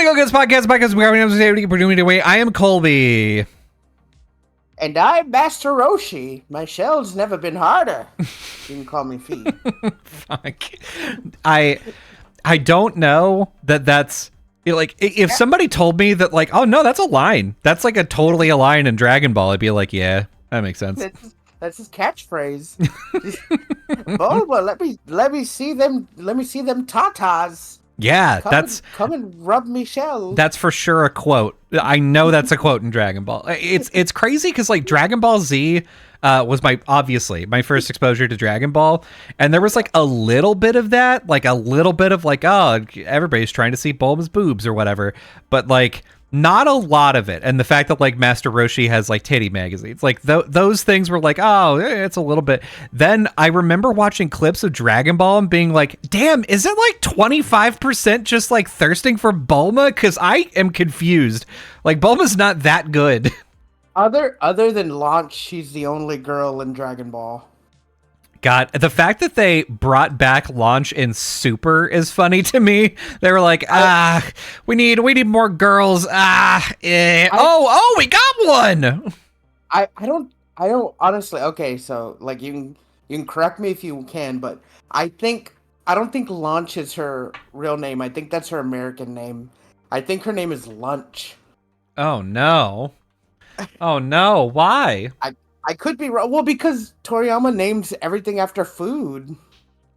Go Get This podcast. We're doing it away. I am Colby. And I'm Master Roshi. My shell's never been harder. You can call me Fee. Fuck. I don't know that's like if somebody told me that like, oh no, that's a line. That's like totally a line in Dragon Ball. I'd be like, yeah, that makes sense. That's his catchphrase. Bulma, let me see them tatas. Yeah, come and rub me shell. That's for sure a quote. I know that's a quote in Dragon Ball. It's crazy because like Dragon Ball Z was my first exposure to Dragon Ball, and there was like a little bit of that, like a little bit of like, oh, everybody's trying to see Bulma's boobs or whatever, but like not a lot of it. And the fact that like Master Roshi has like titty magazines, like those things were like, oh, it's a little bit. Then I remember watching clips of Dragon Ball and being like, damn, is it like 25% just like thirsting for Bulma? Because I am confused. Like Bulma's not that good. Other than Launch, she's the only girl in Dragon Ball. God, the fact that they brought back Launch in Super is funny to me. They were like, we need more girls. We got one. I don't honestly. Okay, so like you can correct me if you can, but I don't think Launch is her real name. I think that's her American name. I think her name is Lunch. Oh no. Oh no, why? I could be wrong. Well, because Toriyama names everything after food.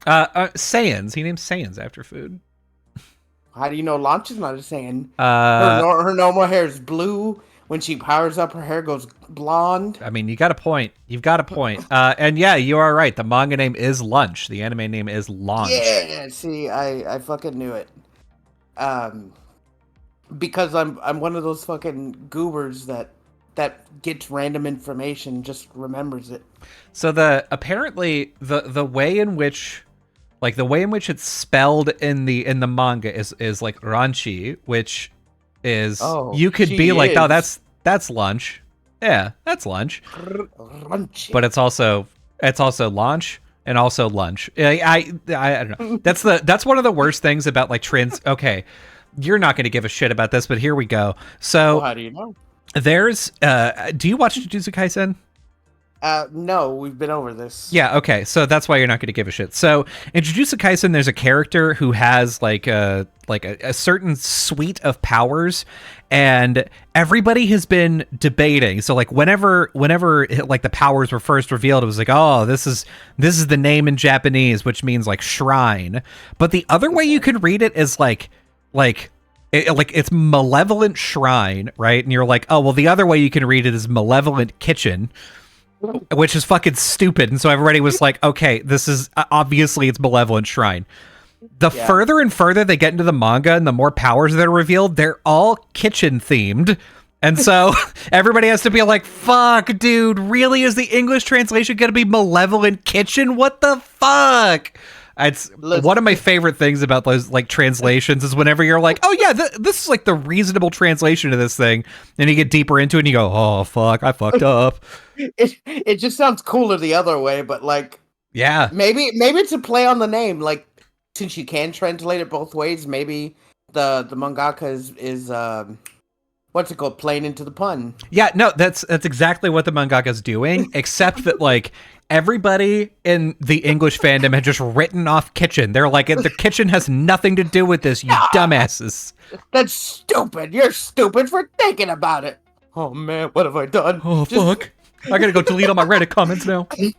Saiyans. He names Saiyans after food. How do you know Launch is not a Saiyan? Her normal hair is blue. When she powers up, her hair goes blonde. I mean, you got a point. You've got a point. And yeah, you are right. The manga name is Lunch. The anime name is Launch. Yeah, see, I fucking knew it. Because I'm one of those fucking goobers that gets random information, just remembers it. So apparently the way in which it's spelled in the manga is like Ranchi, which is you could be like, oh, that's lunch. Yeah, that's lunch. Ranchi. But it's also launch and also lunch. I don't know. That's one of the worst things about like trans. Okay, you're not going to give a shit about this, but here we go. So how do you know? There's do you watch Jujutsu Kaisen? No, we've been over this. Yeah, okay. So that's why you're not going to give a shit. So in Jujutsu Kaisen there's a character who has like a certain suite of powers, and everybody has been debating. So like whenever like the powers were first revealed, it was like, "Oh, this is the name in Japanese, which means like shrine." But the other way you could read it is like it's malevolent shrine, right? And you're like, oh, well, the other way you can read it is malevolent kitchen, which is fucking stupid. And so everybody was like, okay, this is obviously it's malevolent shrine. Further and further they get into the manga and the more powers that are revealed, they're all kitchen themed. And so everybody has to be like, fuck, dude, really? Is the English translation going to be malevolent kitchen? What the fuck? It's one of my favorite things about those like translations is whenever you're like, oh yeah, this is like the reasonable translation of this thing, and you get deeper into it and you go, oh fuck, I fucked up. It just sounds cooler the other way, but like, yeah, maybe it's a play on the name. Like, since you can translate it both ways, maybe the mangaka is what's it called, playing into the pun. Yeah, no, that's exactly what the mangaka's doing, except that like everybody in the English fandom had just written off kitchen. They're like, the kitchen has nothing to do with this, you dumbasses. That's stupid. You're stupid for thinking about it. Oh man, what have I done? Oh fuck. I gotta go delete all my Reddit comments now. I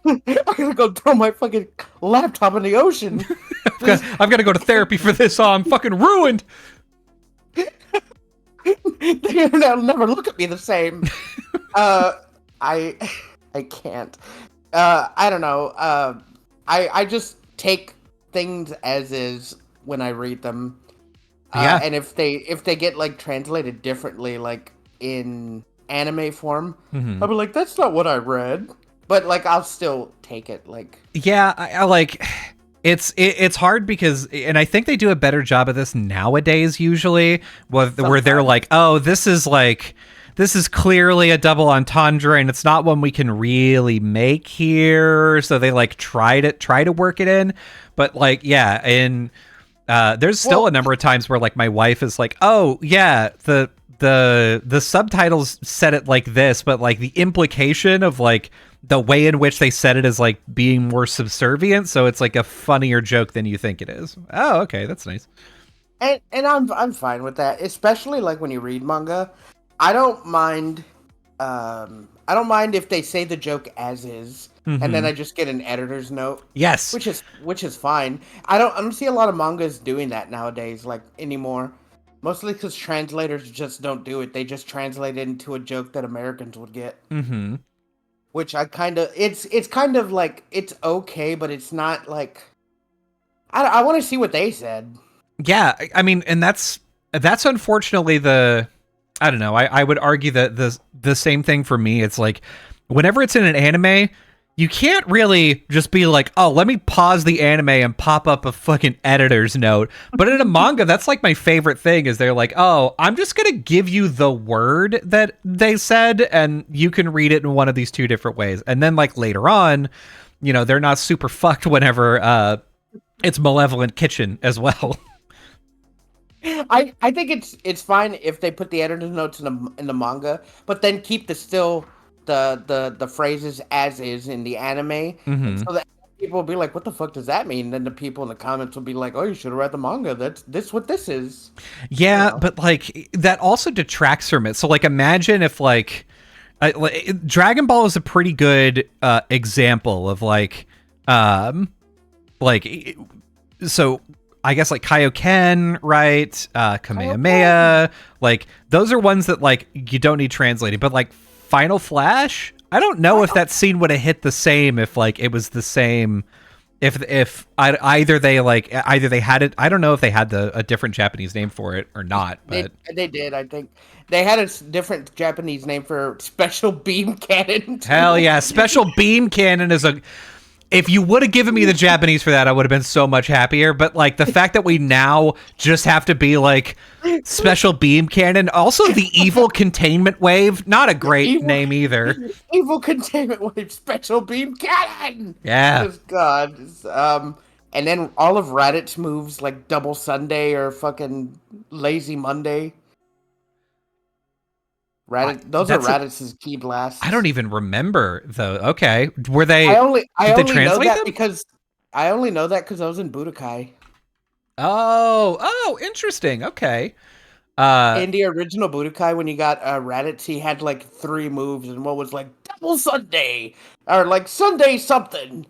gotta go throw my fucking laptop in the ocean. I've gotta go to therapy for this. I'm fucking ruined. The internet will never look at me the same. I can't. I don't know. I just take things as is when I read them. Yeah. And if they get like translated differently, like in anime form, I'll be like, that's not what I read. But like, I'll still take it. Like, yeah, I like. It's hard because, and I think they do a better job of this nowadays. Usually, where they're like, oh, this is clearly a double entendre, and it's not one we can really make here. So they like try to work it in, but like, yeah, in There's still a number of times where like my wife is like, "Oh yeah, the subtitles said it like this," but like the implication of like the way in which they said it is like being more subservient, so it's like a funnier joke than you think it is. Oh, okay, that's nice. And I'm fine with that, especially like when you read manga. I don't mind. I don't mind if they say the joke as is, and then I just get an editor's note. Yes, which is fine. I don't see a lot of mangas doing that nowadays, like anymore. Mostly because translators just don't do it. They just translate it into a joke that Americans would get. Mm-hmm. Which I kind of it's kind of like it's okay, but it's not like I want to see what they said. Yeah, I mean, and that's unfortunately the I don't know. I would argue that the same thing for me. It's like whenever it's in an anime, you can't really just be like, oh, let me pause the anime and pop up a fucking editor's note. But in a manga, that's like my favorite thing is they're like, oh, I'm just going to give you the word that they said and you can read it in one of these two different ways. And then like later on, you know, they're not super fucked whenever it's Malevolent Kitchen as well. I think it's fine if they put the editor's notes in the manga, but then keep the phrases as is in the anime, so that people will be like, "What the fuck does that mean?" And then the people in the comments will be like, "Oh, you should have read the manga. That's what this is." Yeah, you know? But like that also detracts from it. So like, imagine if like Dragon Ball is a pretty good example of so. I guess like Kaioken, right? Kamehameha, like those are ones that like you don't need translating. But like Final Flash, I don't know if that scene would have hit the same if like it was the same. If either they had it, I don't know if they had a different Japanese name for it or not. But they did. I think they had a different Japanese name for Special Beam Cannon. Too. Hell yeah, Special Beam Cannon is a. If you would have given me the Japanese for that, I would have been so much happier. But like the fact that we now just have to be like Special Beam Cannon, also the Evil Containment Wave, not a great name either. Evil Containment Wave, Special Beam Cannon. Yeah. God. And then all of Raditz moves like Double Sunday or fucking Lazy Monday. Those are Raditz's key blasts. I don't even remember though. Okay, were they? I only know that them? because I only know that because I was in Budokai. Oh, interesting. Okay. In the original Budokai, when you got Raditz, he had like 3 moves, and one was like Double Sunday or like Sunday something,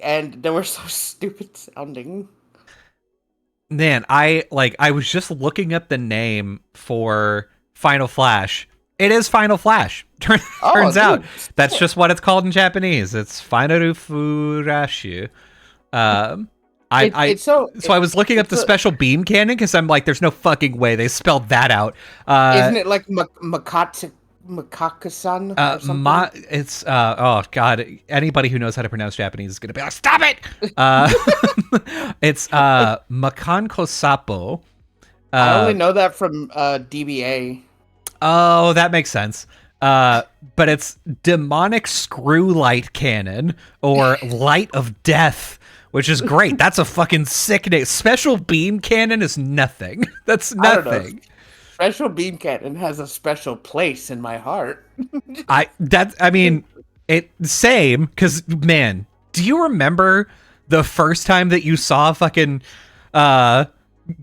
and they were so stupid sounding. Man, I was just looking up the name for Final Flash. It is Final Flash. Turns out that's just what it's called in Japanese. It's Finaru Furashu. So I was looking up the Special Beam Cannon because I'm like, there's no fucking way they spelled that out. Isn't it like Makaka-san or something? It's oh god, anybody who knows how to pronounce Japanese is gonna be like, stop it. It's Makan Kosapo. I only know that from DBA. Oh, that makes sense. But it's Demonic Screw Light Cannon or Light of Death, which is great. That's a fucking sick name. Special Beam Cannon is nothing. That's nothing. Special Beam Cannon has a special place in my heart. Same, because man, do you remember the first time that you saw fucking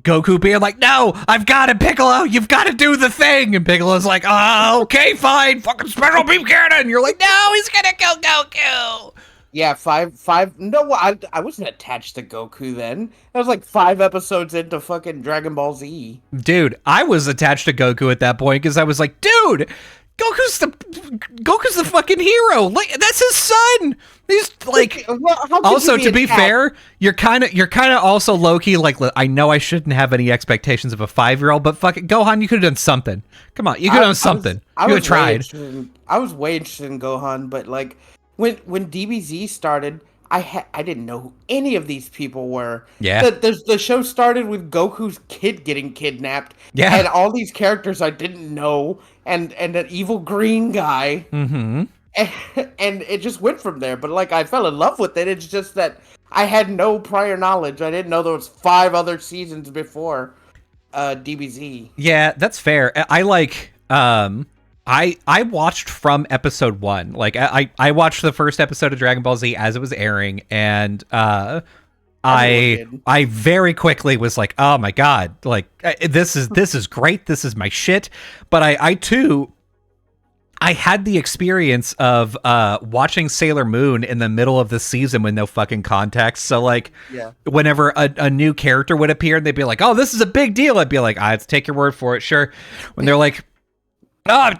Goku being like, no, I've got it, Piccolo, you've got to do the thing, and Piccolo's like, oh, okay, fine, fucking Special Beam Cannon, and you're like, no, he's gonna kill Goku. Yeah, five. No, I wasn't attached to Goku then. I was like 5 episodes into fucking Dragon Ball Z. Dude, I was attached to Goku at that point because I was like, dude, Goku's the fucking hero. Like, that's his son. He's like. Well, also, to be fair, you're kind of also low key. Like, I know I shouldn't have any expectations of a 5-year-old, but fucking Gohan, you could have done something. Come on, you could have done something. You could have tried. I was way interested in Gohan, but like when DBZ started, I didn't know who any of these people were. Yeah. The show started with Goku's kid getting kidnapped. Yeah. And all these characters I didn't know, and an evil green guy. Mm-hmm. And it just went from there. But like I fell in love with it. It's just that I had no prior knowledge. I didn't know there was 5 other seasons before DBZ. Yeah, that's fair. I like I watched from episode 1. Like I watched the first episode of Dragon Ball Z as it was airing, and Everyone I did. I very quickly was like, "Oh my god, like this is great. This is my shit." But I too I had the experience of watching Sailor Moon in the middle of the season with no fucking context. So like Yeah. whenever a new character would appear and they'd be like, "Oh, this is a big deal." I'd be like, "Ah, let's take your word for it, sure." When they're like, "Oh,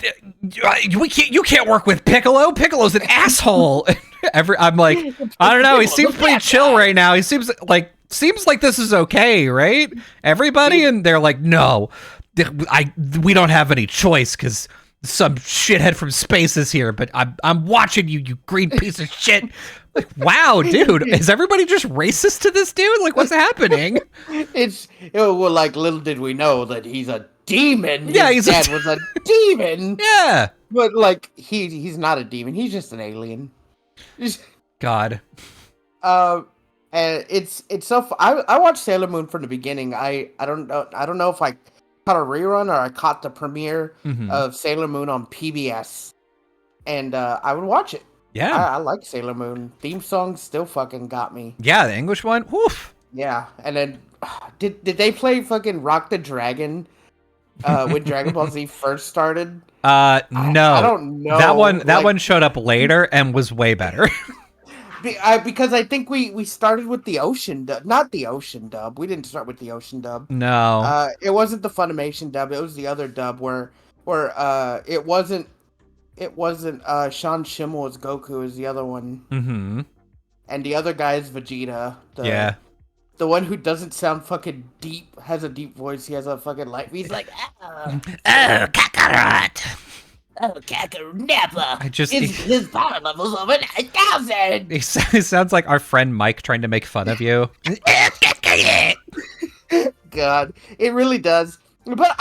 you can't work with Piccolo. Piccolo's an asshole." I'm like, "I don't know. He seems pretty chill right now. He seems like this is okay, right? Everybody?" And they're like, "No, we don't have any choice because some shithead from space is here. But I'm watching you, you green piece of shit." Like, wow, dude, is everybody just racist to this dude? Like, what's happening? Well, like little did we know that he's a demon. Yeah, His dad was a demon. Yeah. But like he's not a demon. He's just an alien. God. And it's so. I watched Sailor Moon from the beginning. I don't know if I caught a rerun or I caught the premiere of Sailor Moon on PBS, and I would watch it. Yeah. I like Sailor Moon. Theme song still fucking got me. Yeah, the English one. Woof. Yeah, and then did they play fucking Rock the Dragon when Dragon Ball Z first started? No. I don't know. That one showed up later and was way better. Because I think we started with the Ocean dub, not the Ocean dub. We didn't start with the Ocean dub. No. It wasn't the Funimation dub. It was the other dub where it wasn't Sean Schemmel as Goku. It was the other one. Mm-hmm. And the other guy is Vegeta. Yeah. The one who doesn't sound fucking deep, has a deep voice. He has a fucking light. He's like, oh, Kakarot. Oh, Kakarot. I just his power level's over 9,000. he sounds like our friend Mike trying to make fun of you. God, it really does. But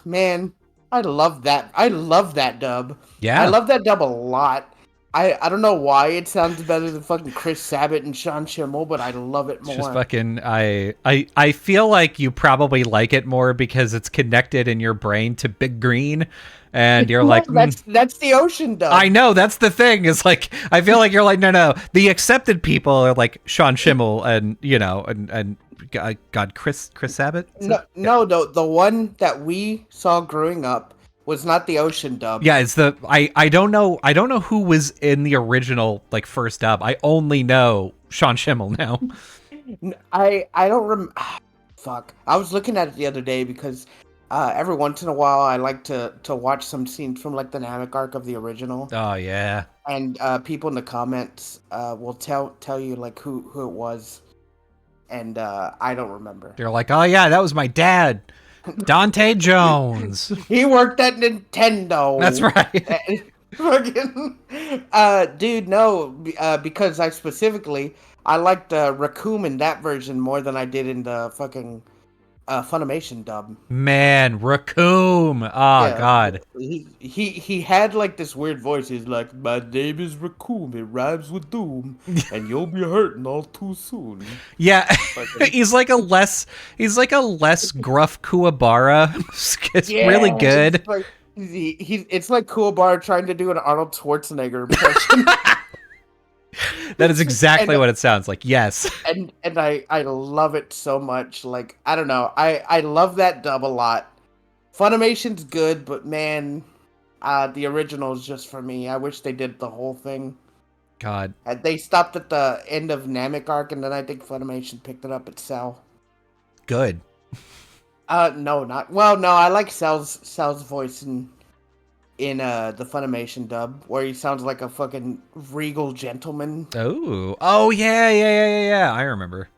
man, I love that. I love that dub. Yeah. I love that dub a lot. I don't know why it sounds better than fucking Chris Sabat and Sean Schemmel, but I love it more. Just fucking I feel like you probably like it more because it's connected in your brain to Big Green, and you're like, that's the Ocean dub. I know, that's the thing. Is like I feel like you're like, no. The accepted people are like Sean Schemmel and and God, Chris Sabat. No, the one that we saw growing up was not the Ocean dub. Yeah, it's the I don't know who was in the original like first dub. I only know Sean Schemmel now. I don't fuck. I was looking at it the other day because every once in a while I like to watch some scenes from like the Namek arc of the original. Oh yeah. And people in the comments will tell you like who it was, and I don't remember. They're like, oh yeah, that was my dad. Dante Jones. He worked at Nintendo. That's right. Fucking, dude, no, because I liked Raccoon in that version more than I did in the fucking Funimation dub. Man, Raccoon. Oh yeah, God. He had like this weird voice. He's like, my name is Raccoon. It rhymes with doom, and you'll be hurting all too soon. Yeah, he's like a less gruff Kuwabara. It's really good. It's like, it's like Kuwabara trying to do an Arnold Schwarzenegger impression. That is exactly what it sounds like. Yes. And I love it so much. Like, I don't know. I love that dub a lot. Funimation's good, but man, the original is just for me. I wish they did the whole thing. God. They stopped at the end of Namek arc, and then I think Funimation picked it up at Cell. Good. No, not well. No, I like Cell's voice in the Funimation dub, where he sounds like a fucking regal gentleman. Oh yeah. I remember.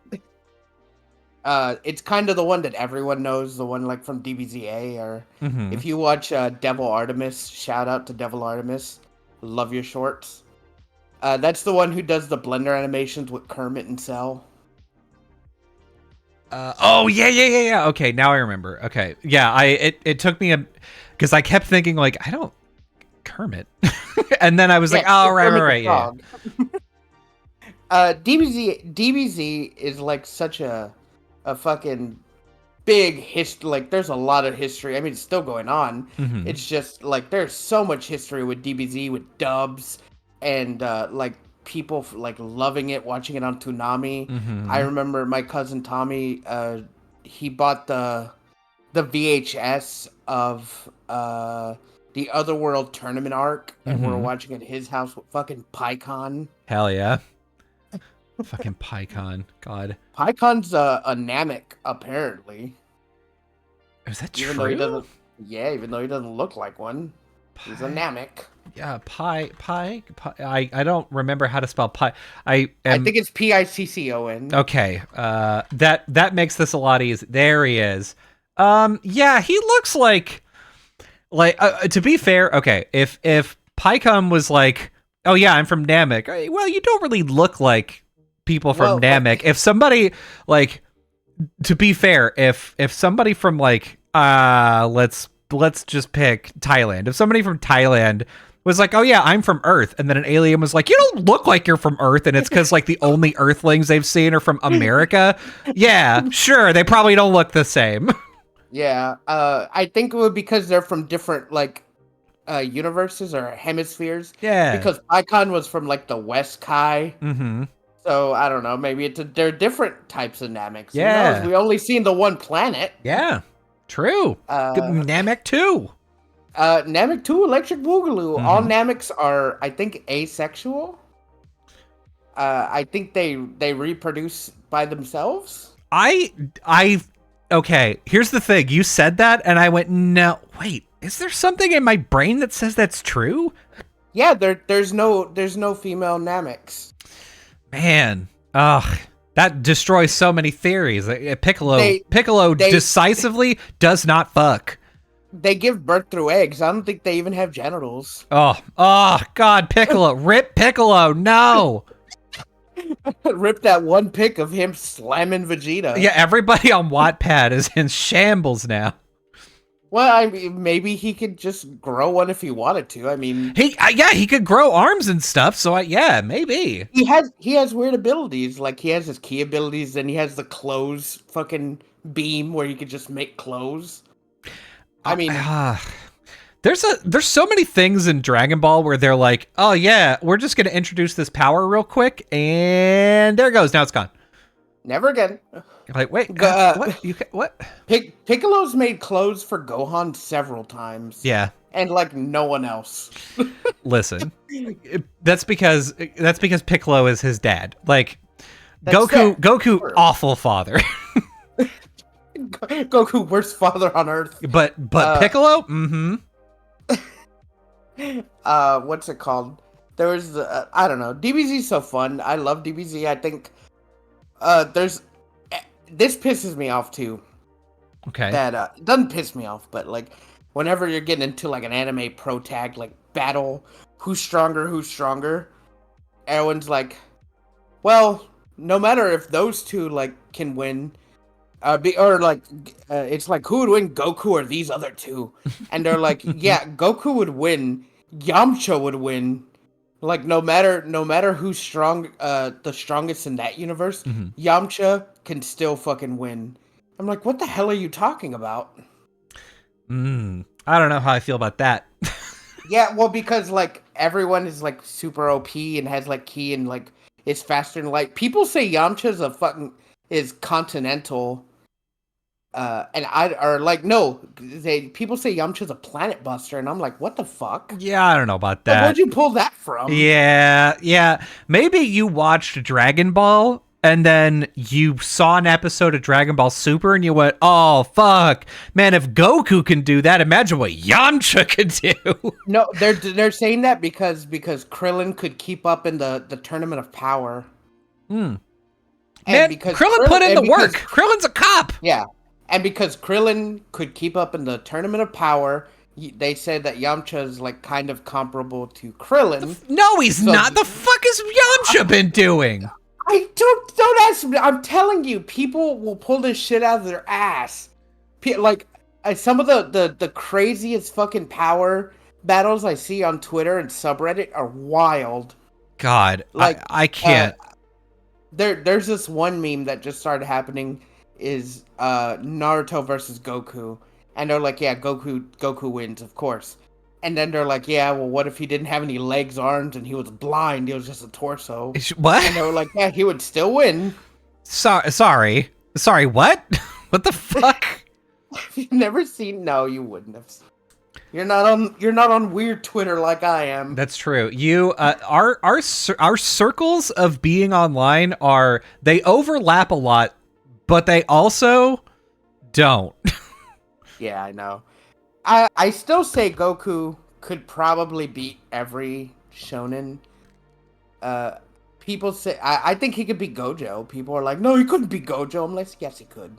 It's kind of the one that everyone knows, the one like from DBZA, or if you watch Devil Artemis, shout out to Devil Artemis, love your shorts. That's the one who does the Blender animations with Kermit and Cell. Oh yeah. Okay, now I remember. Okay, yeah. It took me because I kept thinking like I don't Kermit, and then I was like, oh right, yeah. DBZ is like such a fucking big history. Like, there's a lot of history. I mean, it's still going on. Mm-hmm. It's just like there's so much history with DBZ, with dubs, and like people like loving it, watching it on Toonami. I Mm-hmm. remember my cousin Tommy. He bought the VHS of the Otherworld tournament arc, and we're Mm-hmm. watching at his house with fucking PyCon. Hell yeah. Fucking PyCon. God. PyCon's a Namek, apparently. Is that Even though he true? doesn't, yeah, even though he doesn't look like one, he's a Pi. Namek. Yeah, pi. I don't remember how to spell pi. I I am think it's Piccon. okay. That makes this a lot easier. There he is. Yeah, he looks like to be fair, okay, if Pycom was like, oh yeah, I'm from Namek. Well, you don't really look like people from Well, Namek. If somebody like, to be fair, if somebody from like let's just pick Thailand. If somebody from Thailand was like, oh yeah, I'm from Earth, and then an alien was like, you don't look like you're from Earth, and it's because like the only Earthlings they've seen are from America. Yeah, sure, they probably don't look the same. yeah, I think it would because they're from different like universes or hemispheres. Yeah. Because Icon was from like the West Kai, Mm-hmm. so I don't know. Maybe they're different types of Nameks. Yeah. Who knows? We only seen the one planet. Yeah. True. Good Namek too. Namek 2 Electric Boogaloo. All Mhm. Nameks are, I think, asexual. I think they reproduce by themselves. I okay, here's the thing. You said that and I went, "No, wait. Is there something in my brain that says that's true?" Yeah, there's no female Nameks. Man. Ugh. That destroys so many theories. Piccolo They- decisively does not fuck. They give birth through eggs. I don't think they even have genitals. Oh God, Piccolo. Rip Piccolo. No. Rip that one pic of him slamming Vegeta. Yeah, everybody on Wattpad is in shambles now. Well, I mean, maybe he could just grow one if he wanted to. I mean, He could grow arms and stuff. So yeah, maybe. he has weird abilities. Like he has his key abilities, and he has the clothes fucking beam where he could just make clothes. I mean, there's so many things in Dragon Ball where they're like, oh yeah, we're just gonna introduce this power real quick, and there it goes. Now it's gone. never again. You're like, wait, what? What? Piccolo's made clothes for Gohan several times. Yeah. And like no one else. Listen, that's because Piccolo is his dad. Like, That's Goku, fair. awful father. Goku, worst father on earth. but Piccolo, mm-hmm. What's it called? There was I don't know. DBZ's so fun. I love DBZ. I think there's this pisses me off too. Okay. That it doesn't piss me off, but like whenever you're getting into like an anime pro tag like battle, who's stronger, everyone's like, well, no matter if those two like can win, it's like who would win, Goku or these other two? And they're like, yeah, Goku would win, Yamcha would win. Like no matter who's strong, the strongest in that universe, Mm-hmm. Yamcha can still fucking win. I'm like, what the hell are you talking about? I don't know how I feel about that. Yeah, well, because like everyone is like super OP and has like ki and like is faster than light. People say Yamcha's is continental, people say Yamcha's a planet buster, and I'm like, what the fuck? Yeah, I don't know about Like, that. where'd you pull that from? Yeah. Maybe you watched Dragon Ball and then you saw an episode of Dragon Ball Super and you went, oh, fuck. Man, if Goku can do that, imagine what Yamcha could do. No, they're saying that because Krillin could keep up in the Tournament of Power. Man, And because Krillin put in the work. because- Krillin's a cop. Yeah, and because Krillin could keep up in the Tournament of Power, they said that Yamcha is like kind of comparable to Krillin. No, he's not. The fuck has Yamcha been doing? I don't ask me. I'm telling you, people will pull this shit out of their ass. Some of the craziest fucking power battles I see on Twitter and subreddit are wild. God, Like, I can't. there's this one meme that just started happening is Naruto versus Goku, and they're like, yeah, Goku wins, of course. And then they're like, yeah, well, what if he didn't have any legs, arms, and he was blind? He was just a torso. What? And they were like, yeah, he would still win. Sorry, what? What the fuck? You've never seen? No, you wouldn't have seen. You're not on weird Twitter like I am. That's true. You our circles of being online they overlap a lot, but they also don't. Yeah, I know. I still say Goku could probably beat every shonen. People say I think he could beat Gojo. People are like, no, he couldn't beat Gojo. I'm like, yes, he could.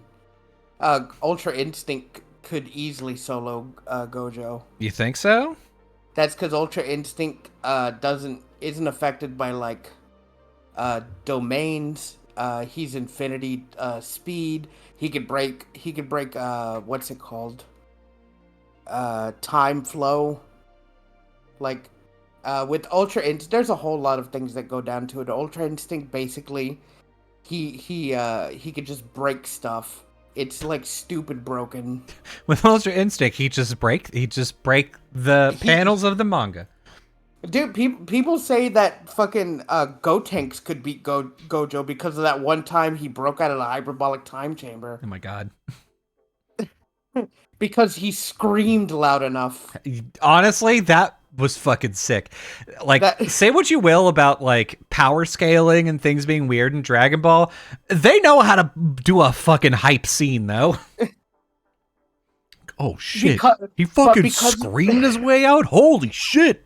Ultra Instinct could easily solo Gojo. You think so? That's because Ultra Instinct isn't affected by like domains. He's infinity speed. He could break what's it called? Time flow. Like with Ultra Instinct, there's a whole lot of things that go down to it. Ultra Instinct basically he could just break stuff. It's like stupid broken. With Ultra Instinct, he just break the panels of the manga. Dude, people say that fucking Gotenks could beat Gojo because of that one time he broke out of the hyperbolic time chamber. Oh my god. Because he screamed loud enough. Honestly, that was fucking sick. Like, say what you will about like power scaling and things being weird in Dragon Ball, they know how to do a fucking hype scene though. Oh shit. He fucking screamed his way out. Holy shit.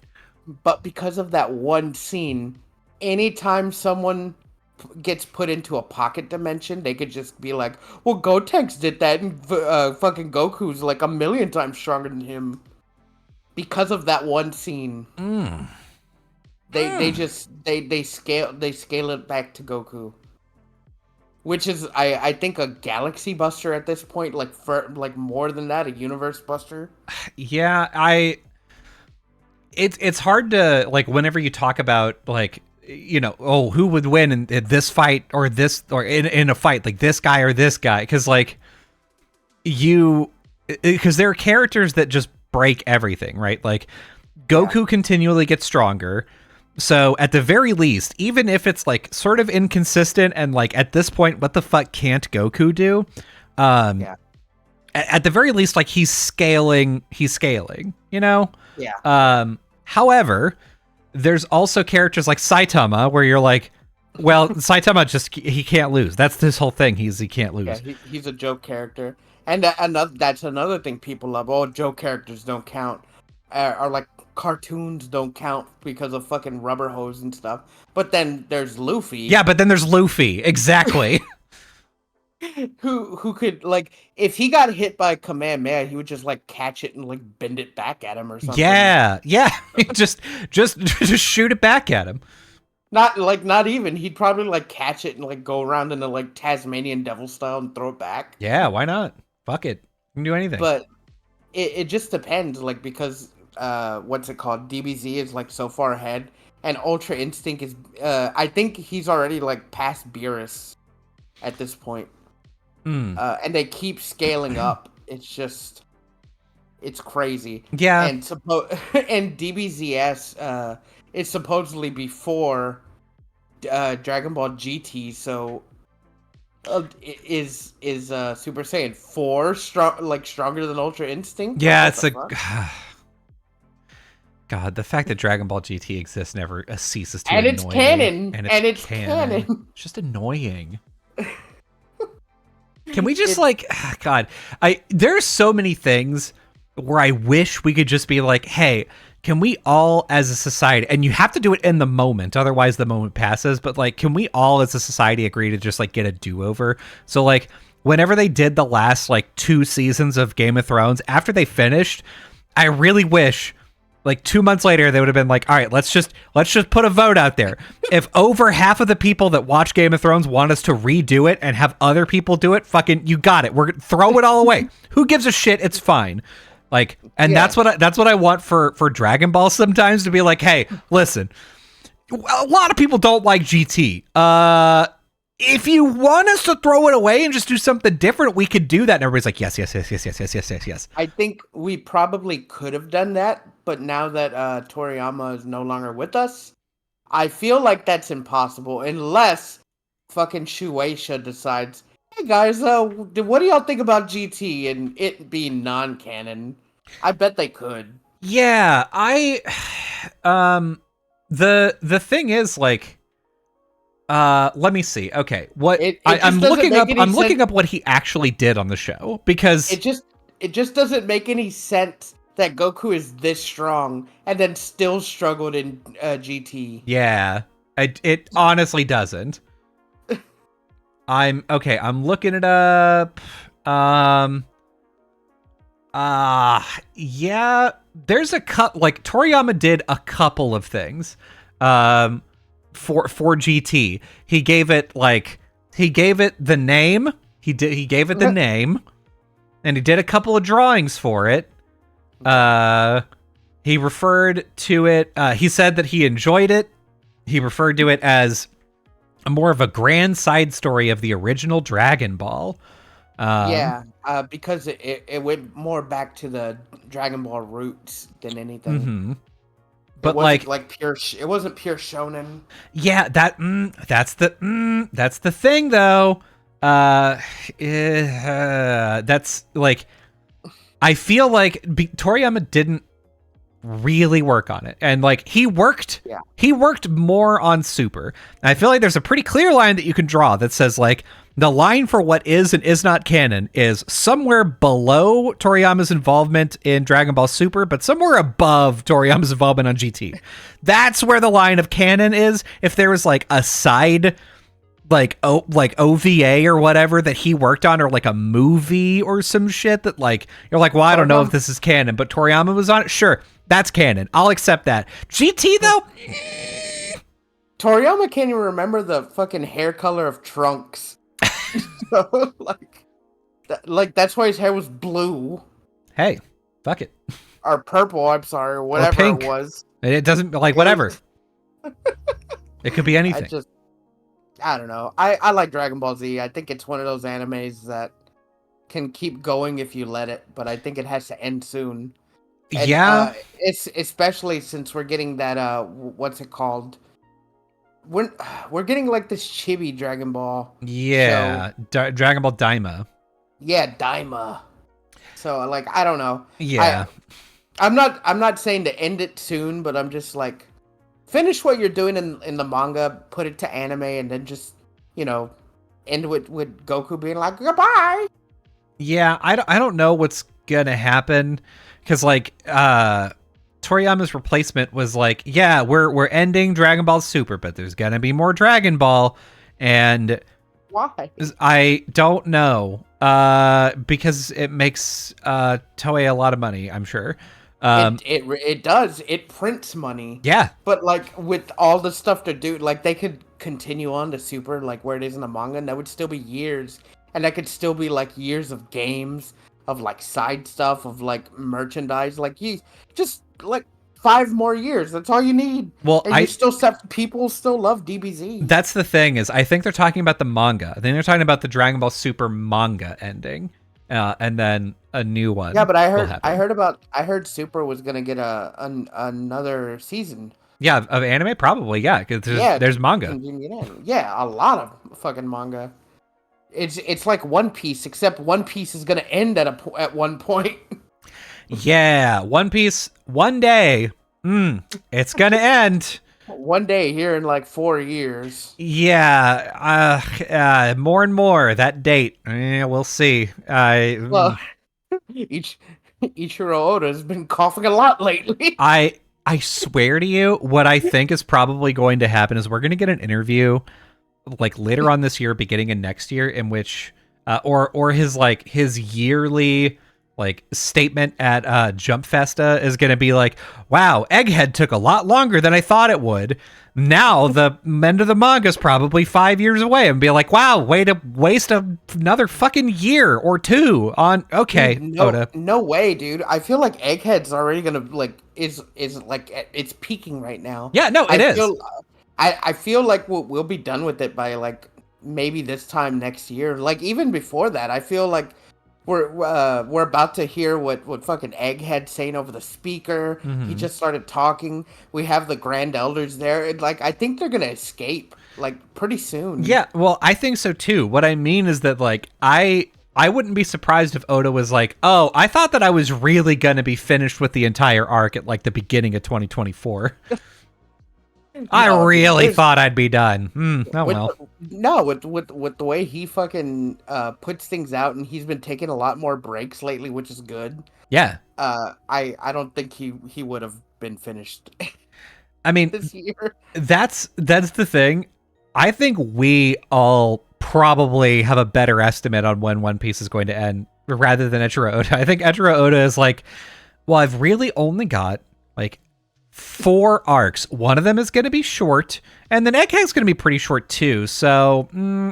But because of that one scene, anytime someone gets put into a pocket dimension, they could just be like, well, Gotenks did that, and fucking Goku's like 1,000,000 times stronger than him. Because of that one scene. They scale it back to Goku. Which is, I think, a galaxy buster at this point, like more than that, a universe buster. Yeah, it's hard to, like, whenever you talk about, like, you know, oh, who would win in this fight or in a fight, like this guy or this guy, because like because there are characters that just break everything, right? Like Goku continually gets stronger, so at the very least, even if it's like sort of inconsistent and like at this point, what the fuck can't Goku do? At the very least, like he's scaling, you know? However, there's also characters like Saitama where you're like, well, Saitama he can't lose. That's this whole thing. He can't lose. Yeah, he's a joke character. And that's another thing people love. Oh, joke characters don't count. Or like cartoons don't count because of fucking rubber hose and stuff. But then there's Luffy. Yeah, but then there's Luffy. Exactly. who could, like, if he got hit by Kamehameha, he would just like catch it and like bend it back at him or something. Yeah. just shoot it back at him. Not even. He'd probably like catch it and like go around in the like Tasmanian devil style and throw it back. Yeah, why not? Fuck it. You can do anything. But it just depends, like, because what's it called? DBZ is like so far ahead, and Ultra Instinct is I think he's already like past Beerus at this point. And they keep scaling up. It's crazy. Yeah. And and DBZS is supposedly before Dragon Ball GT, so is Super Saiyan 4 stronger than Ultra Instinct? Yeah, it's like God, the fact that Dragon Ball GT exists never ceases to annoy me. And it's canon. It's just annoying. Can we just God, there's so many things where I wish we could just be like, hey, can we all as a society, and you have to do it in the moment, otherwise the moment passes, but like, can we all as a society agree to just like get a do-over? So like, whenever they did the last like 2 seasons of Game of Thrones, after they finished, I really wish like 2 months later, they would have been like, all right, let's just put a vote out there. If over half of the people that watch Game of Thrones want us to redo it and have other people do it, fucking, you got it. We're gonna throw it all away. Who gives a shit? It's fine. Like, and that's what I want for Dragon Ball sometimes, to be like, hey, listen, a lot of people don't like GT. if you want us to throw it away and just do something different, we could do that. And everybody's like, yes, yes, yes, yes, yes, yes, yes, yes, yes. I think we probably could have done that, but now that Toriyama is no longer with us, I feel like that's impossible unless fucking Shueisha decides, hey guys, what do y'all think about GT and it being non-canon? I bet they could. Yeah, the thing is like, let me see. Okay, what It I'm just doesn't looking make up. any I'm sense. looking up what he actually did on the show because It just doesn't make any sense that Goku is this strong and then still struggled in GT. yeah, it honestly doesn't. I'm looking it up. Um, yeah, there's a cut. Like Toriyama did a couple of things. For GT, he gave it the name. He gave it the name, and he did a couple of drawings for it. He referred to it. He said that he enjoyed it. He referred to it as more of a grand side story of the original Dragon Ball. Yeah, because it went more back to the Dragon Ball roots than anything. Mm-hmm. It But wasn't like pure. It wasn't pure shonen. yeah, that's the thing though. That's like, I feel like Toriyama didn't really work on it, and like he worked more on Super. And I feel like there's a pretty clear line that you can draw that says like the line for what is and is not canon is somewhere below Toriyama's involvement in Dragon Ball Super, but somewhere above Toriyama's involvement on GT. That's where the line of canon is. If there was like a side like OVA or whatever that he worked on, or like a movie or some shit that like you're like, well, I don't know if this is canon, but Toriyama was on it. Sure, that's canon. I'll accept that. GT though, Toriyama can't even remember the fucking hair color of Trunks. So, like that's why his hair was blue hey, fuck it, or purple. I'm sorry, or whatever pink. it was. It doesn't like whatever. It could be anything. I don't know. I like Dragon Ball Z. I think it's one of those animes that can keep going if you let it, but I think it has to end soon. And, yeah, it's especially since we're getting that what's it called? We're getting like this chibi Dragon Ball. yeah, Dragon Ball Daima. Yeah, Daima. So like I don't know. Yeah, I'm not saying to end it soon, but I'm just like finish what you're doing in the manga, put it to anime, and then just end with Goku being like goodbye. yeah. I don't know what's gonna happen because like Toriyama's replacement was like, yeah, we're ending Dragon Ball Super, but there's gonna be more Dragon Ball, and why? I don't know. Because it makes Toei a lot of money, I'm sure. It does. It prints money. Yeah. But like with all the stuff to do, like they could continue on to Super, like where it is in the manga, and that would still be years, and that could still be like years of games, of like side stuff, of like merchandise. Like you just like 5 more years. That's all you need. Well, and people still love DBZ. That's the thing is, I think they're talking about the manga. I think they're talking about the Dragon Ball Super manga ending, and then a new one. Yeah, but I heard Super was gonna get another season. Yeah, of anime probably. Yeah, because there's manga. Yeah, a lot of fucking manga. It's like One Piece, except One Piece is gonna end at one point. Yeah, One Piece. One day, it's gonna end. One day here in like 4 years. Yeah, more and more that date. We'll see. Well, Ichiro Oda has been coughing a lot lately. I swear to you, what I think is probably going to happen is we're going to get an interview like later on this year, beginning in next year, in which or his yearly like statement at Jump Festa is going to be like, wow, Egghead took a lot longer than I thought it would. Now the end of the manga is probably 5 years away, and be like, wow, way to waste another fucking year or two on. Okay, dude, Oda. No way, dude. I feel like Egghead's already gonna like is like it's peaking right now. Yeah, no, it is. I feel like we'll be done with it by like maybe this time next year. Like even before that, I feel like we're about to hear what fucking Egghead's saying over the speaker. He just started talking. We have the Grand Elders there. Like I think they're gonna escape like pretty soon. Yeah, well, I think so too. What I mean is that like I wouldn't be surprised if Oda was like, "Oh, I thought that I was really going to be finished with the entire arc at like the beginning of 2024. I really thought I'd be done." Oh well. With the way he fucking puts things out, and he's been taking a lot more breaks lately, which is good. Yeah. I don't think he would have been finished. I mean, this year. That's the thing. I think we all probably have a better estimate on when One Piece is going to end rather than Eiichiro Oda. I think Eiichiro Oda is like, well, I've really only got like 4 arcs. One of them is going to be short, and then Egghead's going to be pretty short too. So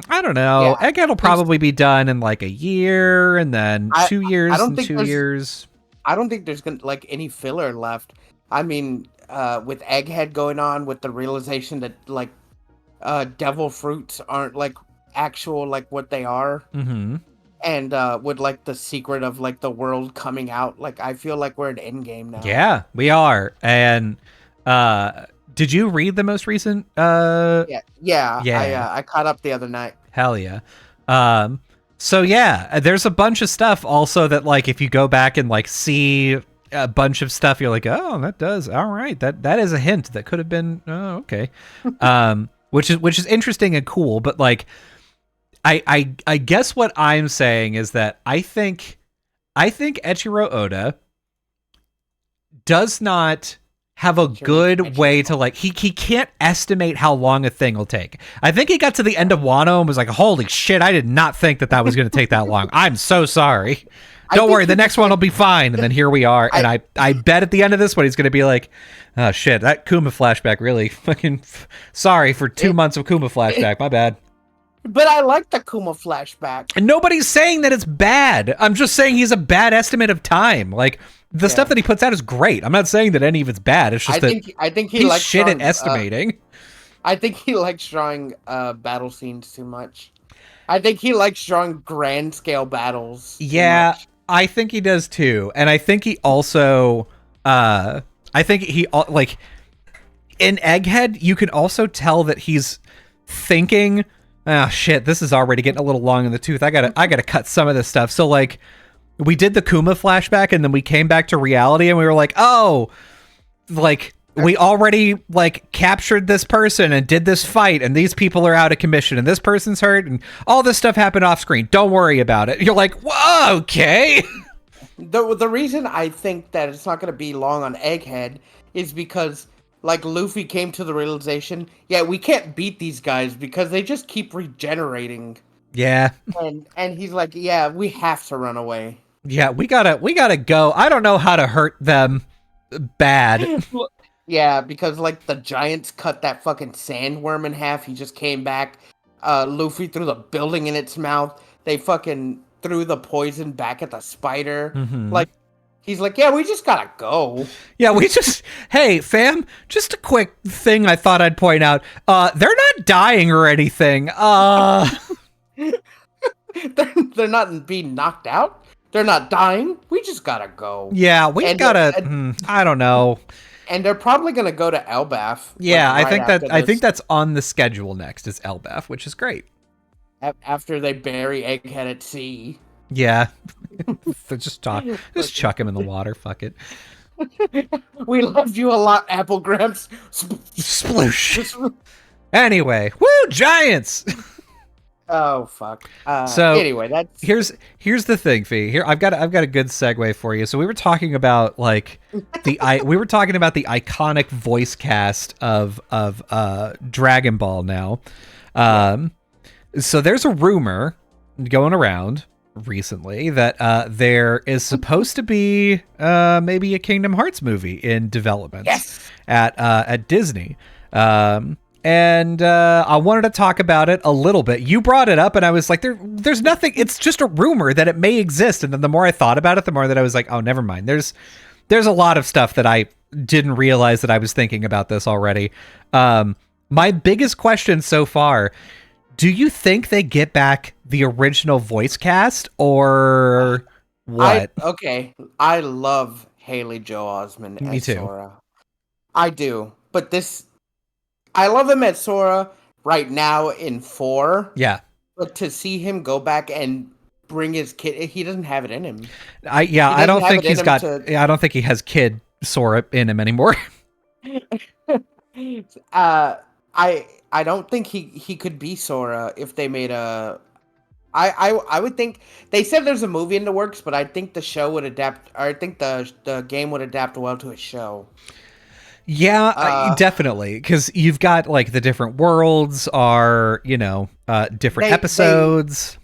I don't know. Yeah, Egghead will probably be done in like a year, and then 2 years, and 2 years. I don't think there's gonna like any filler left. I mean, with Egghead going on, with the realization that like devil fruits aren't like actual like what they are, and with like the secret of like the world coming out, like I feel like we're at endgame now. Yeah, we are. And did you read the most recent? Yeah. I caught up the other night. Hell yeah. So yeah, there's a bunch of stuff also that like if you go back and like see a bunch of stuff, you're like, oh, that does all right. That is a hint that could have been okay. Which is interesting and cool, but like I guess what I'm saying is that I think Eiichiro Oda does not have a good way to like he can't estimate how long a thing will take. I think he got to the end of Wano and was like, holy shit, I did not think that was going to take that long. I'm so sorry. Don't worry, the next one will be fine. And then here we are. And I bet at the end of this one, he's going to be like, oh shit, that Kuma flashback really fucking sorry for 2 months of Kuma flashback. My bad. But I like the Kuma flashback. And nobody's saying that it's bad. I'm just saying he's a bad estimate of time. Like the stuff that he puts out is great. I'm not saying that any of it's bad. It's just I think he's likes shit at estimating. I think he likes drawing battle scenes too much. I think he likes drawing grand scale battles. Yeah, I think he does too. And I think he also like in Egghead, you can also tell that he's thinking, oh shit, this is already getting a little long in the tooth. I gotta cut some of this stuff. So like we did the Kuma flashback and then we came back to reality and we were like, oh, like we already like captured this person and did this fight and these people are out of commission and this person's hurt and all this stuff happened off screen. Don't worry about it. You're like, whoa, okay. The reason I think that it's not gonna be long on Egghead is because like Luffy came to the realization, yeah, we can't beat these guys because they just keep regenerating. Yeah. And he's like, yeah, we have to run away. Yeah, we gotta go. I don't know how to hurt them bad. Yeah, because like the giants cut that fucking sandworm in half. He just came back. Luffy threw the building in its mouth. They fucking threw the poison back at the spider. Like, he's like, yeah, we just gotta go. Yeah, hey, fam, just a quick thing I thought I'd point out. They're not dying or anything. They're not being knocked out. They're not dying. We just gotta go. Yeah, we gotta. I don't know. And they're probably gonna go to Elbaf. Yeah, like, I think that's on the schedule next is Elbaf, which is great. After they bury Egghead at sea. Yeah, just chuck him in the water. Fuck it. We loved you a lot, Apple Gramps. Sploosh. Anyway, woo, giants. Oh fuck. So anyway, that's here's the thing, Fee. Here I've got a good segue for you. So we were talking about like the iconic voice cast of Dragon Ball now. So there's a rumor going around recently that there is supposed to be maybe a Kingdom Hearts movie in development at Disney. And I wanted to talk about it a little bit. You brought it up, and I was like, there's nothing. It's just a rumor that it may exist. And then the more I thought about it, the more that I was like, oh, never mind. There's a lot of stuff that I didn't realize that I was thinking about this already. My biggest question so far, Do you think they get back the original voice cast or what? I love Haley Joel Osment Me as too. Sora. I do, but I love him as Sora right now in 4. Yeah. But to see him go back and bring his kid, he doesn't have it in him. I don't think he's got. To. I don't think he has kid Sora in him anymore. I don't think he could be Sora if they made a. I would think they said there's a movie in the works, but I think the show would adapt. Or I think the game would adapt well to a show. Yeah, definitely, because you've got like the different worlds are different episodes.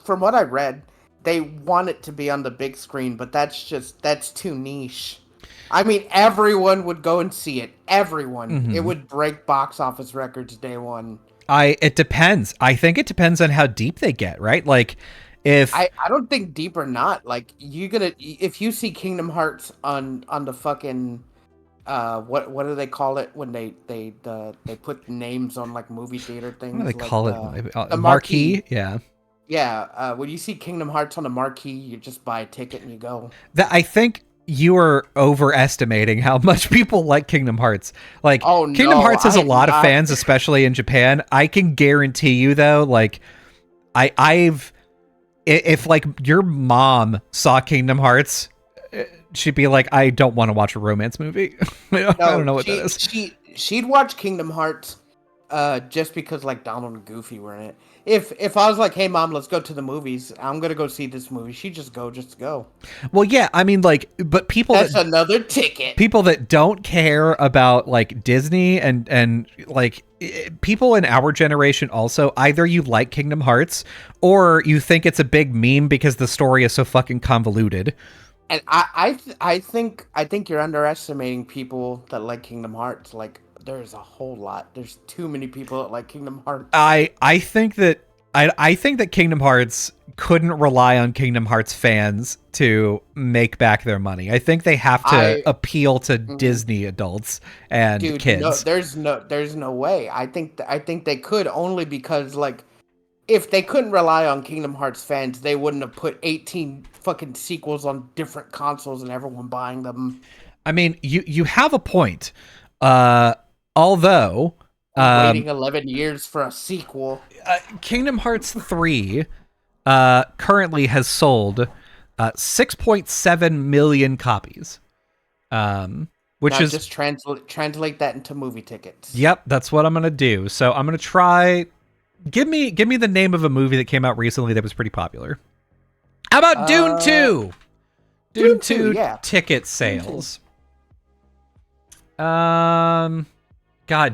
From what I read, they want it to be on the big screen, but that's too niche. I mean, everyone would go and see it. Everyone. Mm-hmm. It would break box office records day one. It depends. I think it depends on how deep they get, right? Like, if I don't think deep or not. Like, if you see Kingdom Hearts on the fucking what do they call it when they put names on like movie theater things? What do they like, call it? The marquee? Yeah. Yeah. When you see Kingdom Hearts on the marquee, you just buy a ticket and you go. I think you are overestimating how much people like Kingdom Hearts. Like, Kingdom Hearts has a lot of fans, especially in Japan. I can guarantee you, though, like, if like your mom saw Kingdom Hearts, she'd be like, I don't want to watch a romance movie. I don't know what that is. She'd watch Kingdom Hearts just because like Donald and Goofy were in it. If I was like, hey mom, let's go to the movies, I'm gonna go see this movie, she'd just go to go. Well, yeah, I mean, like, but that's another ticket. People that don't care about like Disney and like people in our generation also, either you like Kingdom Hearts or you think it's a big meme because the story is so fucking convoluted. And I think you're underestimating people that like Kingdom Hearts. Like, there's a whole lot. There's too many people that like Kingdom Hearts. I think that Kingdom Hearts couldn't rely on Kingdom Hearts fans to make back their money. I think they have to appeal to Disney adults and kids. No, there's no way. I think they could, only because like, if they couldn't rely on Kingdom Hearts fans, they wouldn't have put 18 fucking sequels on different consoles and everyone buying them. I mean, you have a point. Although waiting 11 years for a sequel. Kingdom Hearts 3 currently has sold 6.7 million copies. Which now is just translate that into movie tickets. Yep, that's what I'm going to do. So I'm going to try. Give me the name of a movie that came out recently that was pretty popular. How about Dune 2? Dune 2 yeah. Ticket sales. God,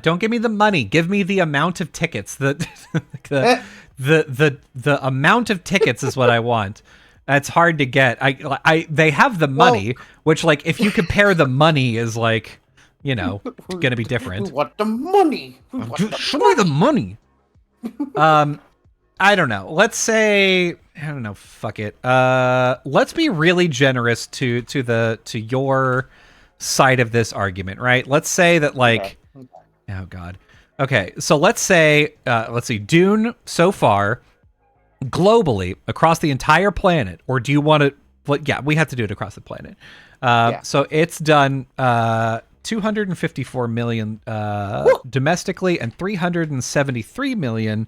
don't give me the money. Give me the amount of tickets. The amount of tickets is what I want. That's hard to get. They have the money, which, like, if you compare the money is like, going to be different. What the money? Show me the money. I don't know. Let's say, I don't know. Fuck it. Let's be really generous to your side of this argument, right? Let's say that, like, okay. Oh God. Okay, so let's say, let's see, Dune so far, globally across the entire planet, or do you want to? Well, yeah, we have to do it across the planet. So it's done 254 million domestically and 373 million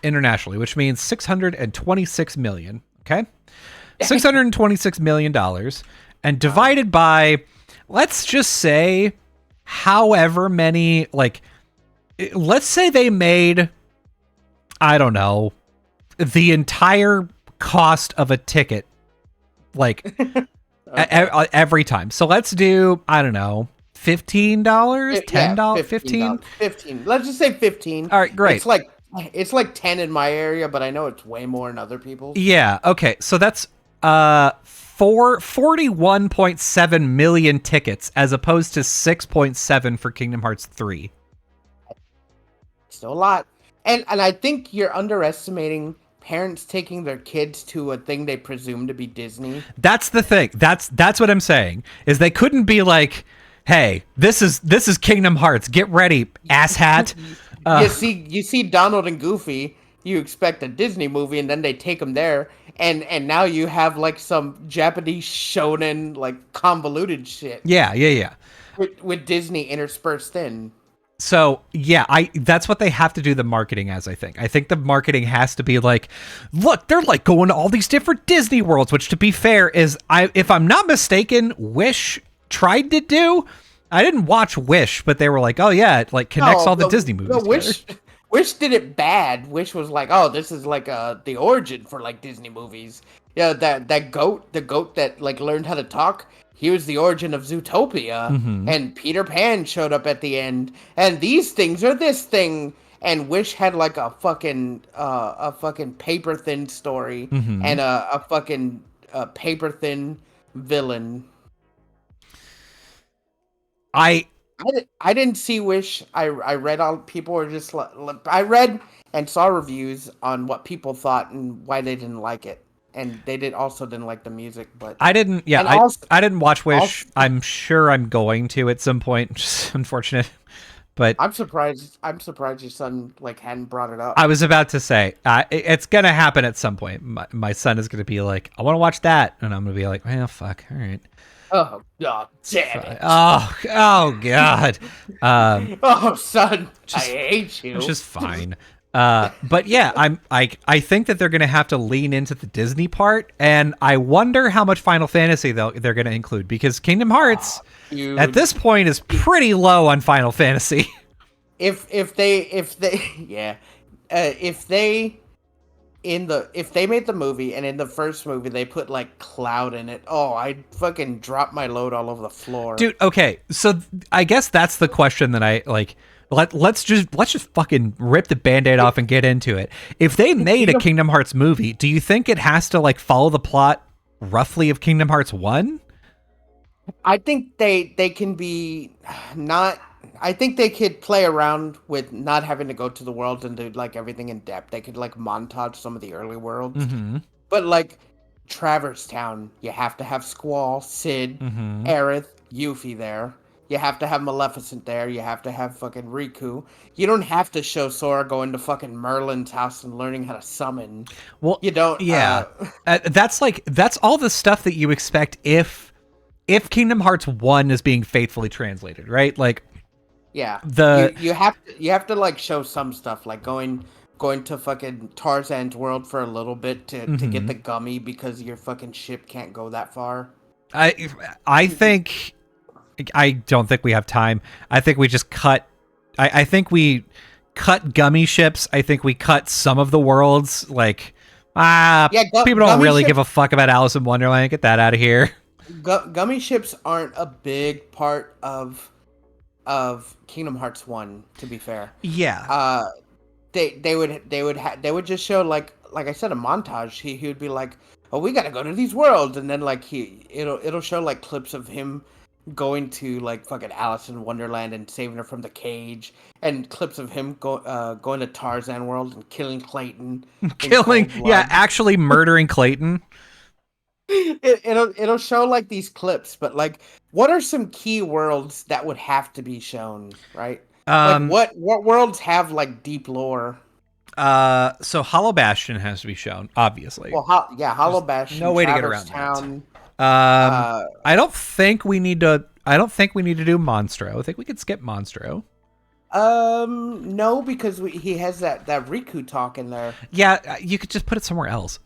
internationally, which means 626 million. Okay, $626 million, and divided by, let's just say, however many, like, let's say they made, I don't know, the entire cost of a ticket, like, every time. So let's do, I don't know, $15, $10, 15? 15. Let's just say 15. All right, great. It's like 10 in my area, but I know it's way more in other people's. Yeah, okay. So that's 41.7 million tickets as opposed to 6.7 for Kingdom Hearts 3. Still a lot. And I think you're underestimating parents taking their kids to a thing they presume to be Disney. That's the thing. That's what I'm saying. Is they couldn't be like, "Hey, this is Kingdom Hearts. Get ready, asshat." You see Donald and Goofy, you expect a Disney movie, and then they take them there, and now you have like some Japanese shonen like convoluted shit Yeah. with Disney interspersed in. So yeah, I that's what they have to do the marketing as. I think the marketing has to be like, look, they're like going to all these different Disney worlds, which to be fair is, if I'm not mistaken, Wish tried to do. I didn't watch Wish, but they were like, oh yeah, it like connects all the Disney movies. No, Wish did it bad. Wish was like, oh, this is like the origin for like Disney movies. Yeah, the goat that like learned how to talk. He was the origin of Zootopia, and Peter Pan showed up at the end, and these things are this thing. And Wish had like a fucking paper thin story and a fucking paper thin villain. I didn't see Wish. I read all people were just I read and saw reviews on what people thought and why they didn't like it, and they didn't like the music. But I didn't. Yeah, I didn't watch Wish. I'm sure I'm going to at some point. Just unfortunate, but I'm surprised your son like hadn't brought it up. I was about to say it's gonna happen at some point. My son is gonna be like, I want to watch that, and I'm gonna be like, well, fuck, all right. Oh God, damn it! Oh God! Oh son, I hate you. Which is fine. But yeah, I think that they're gonna have to lean into the Disney part, and I wonder how much Final Fantasy they're gonna include, because Kingdom Hearts at this point is pretty low on Final Fantasy. If they made the movie and in the first movie they put like Cloud in it, oh, I'd fucking drop my load all over the floor. Dude, okay, so I guess that's the question that I like. Let's just fucking rip the Band-Aid off and get into it. If they made a Kingdom Hearts movie, do you think it has to like follow the plot roughly of Kingdom Hearts 1? I think they can be not. I think they could play around with not having to go to the world and do like everything in depth. They could like montage some of the early worlds, but like Traverse Town, you have to have Squall, Sid, Aerith, Yuffie there. You have to have Maleficent there. You have to have fucking Riku. You don't have to show Sora going to fucking Merlin's house and learning how to summon. Well, you don't. Yeah, that's all the stuff that you expect if Kingdom Hearts 1 is being faithfully translated, right? Like. Yeah, you have to like show some stuff, like going to fucking Tarzan's world for a little bit to get the gummy because your fucking ship can't go that far. I think I don't think we have time. I think we just cut. I think we cut gummy ships. I think we cut some of the worlds. Like people don't really give a fuck about Alice in Wonderland. Get that out of here. Gummy ships aren't a big part of Kingdom Hearts 1, to be fair. Yeah. They would just show like I said, a montage. He would be like, "Oh, we got to go to these worlds." And then like it'll show like clips of him going to like fucking Alice in Wonderland and saving her from the cage, and clips of him going to Tarzan world and killing Clayton. Actually murdering Clayton. It'll show like these clips, but like, what are some key worlds that would have to be shown, right? Like what worlds have like deep lore? So Hollow Bastion has to be shown, obviously. Well, Hollow Bastion. No way to get around that. I don't think we need to. I don't think we need to do Monstro. I think we could skip Monstro. No, because he has that Riku talk in there. Yeah, you could just put it somewhere else.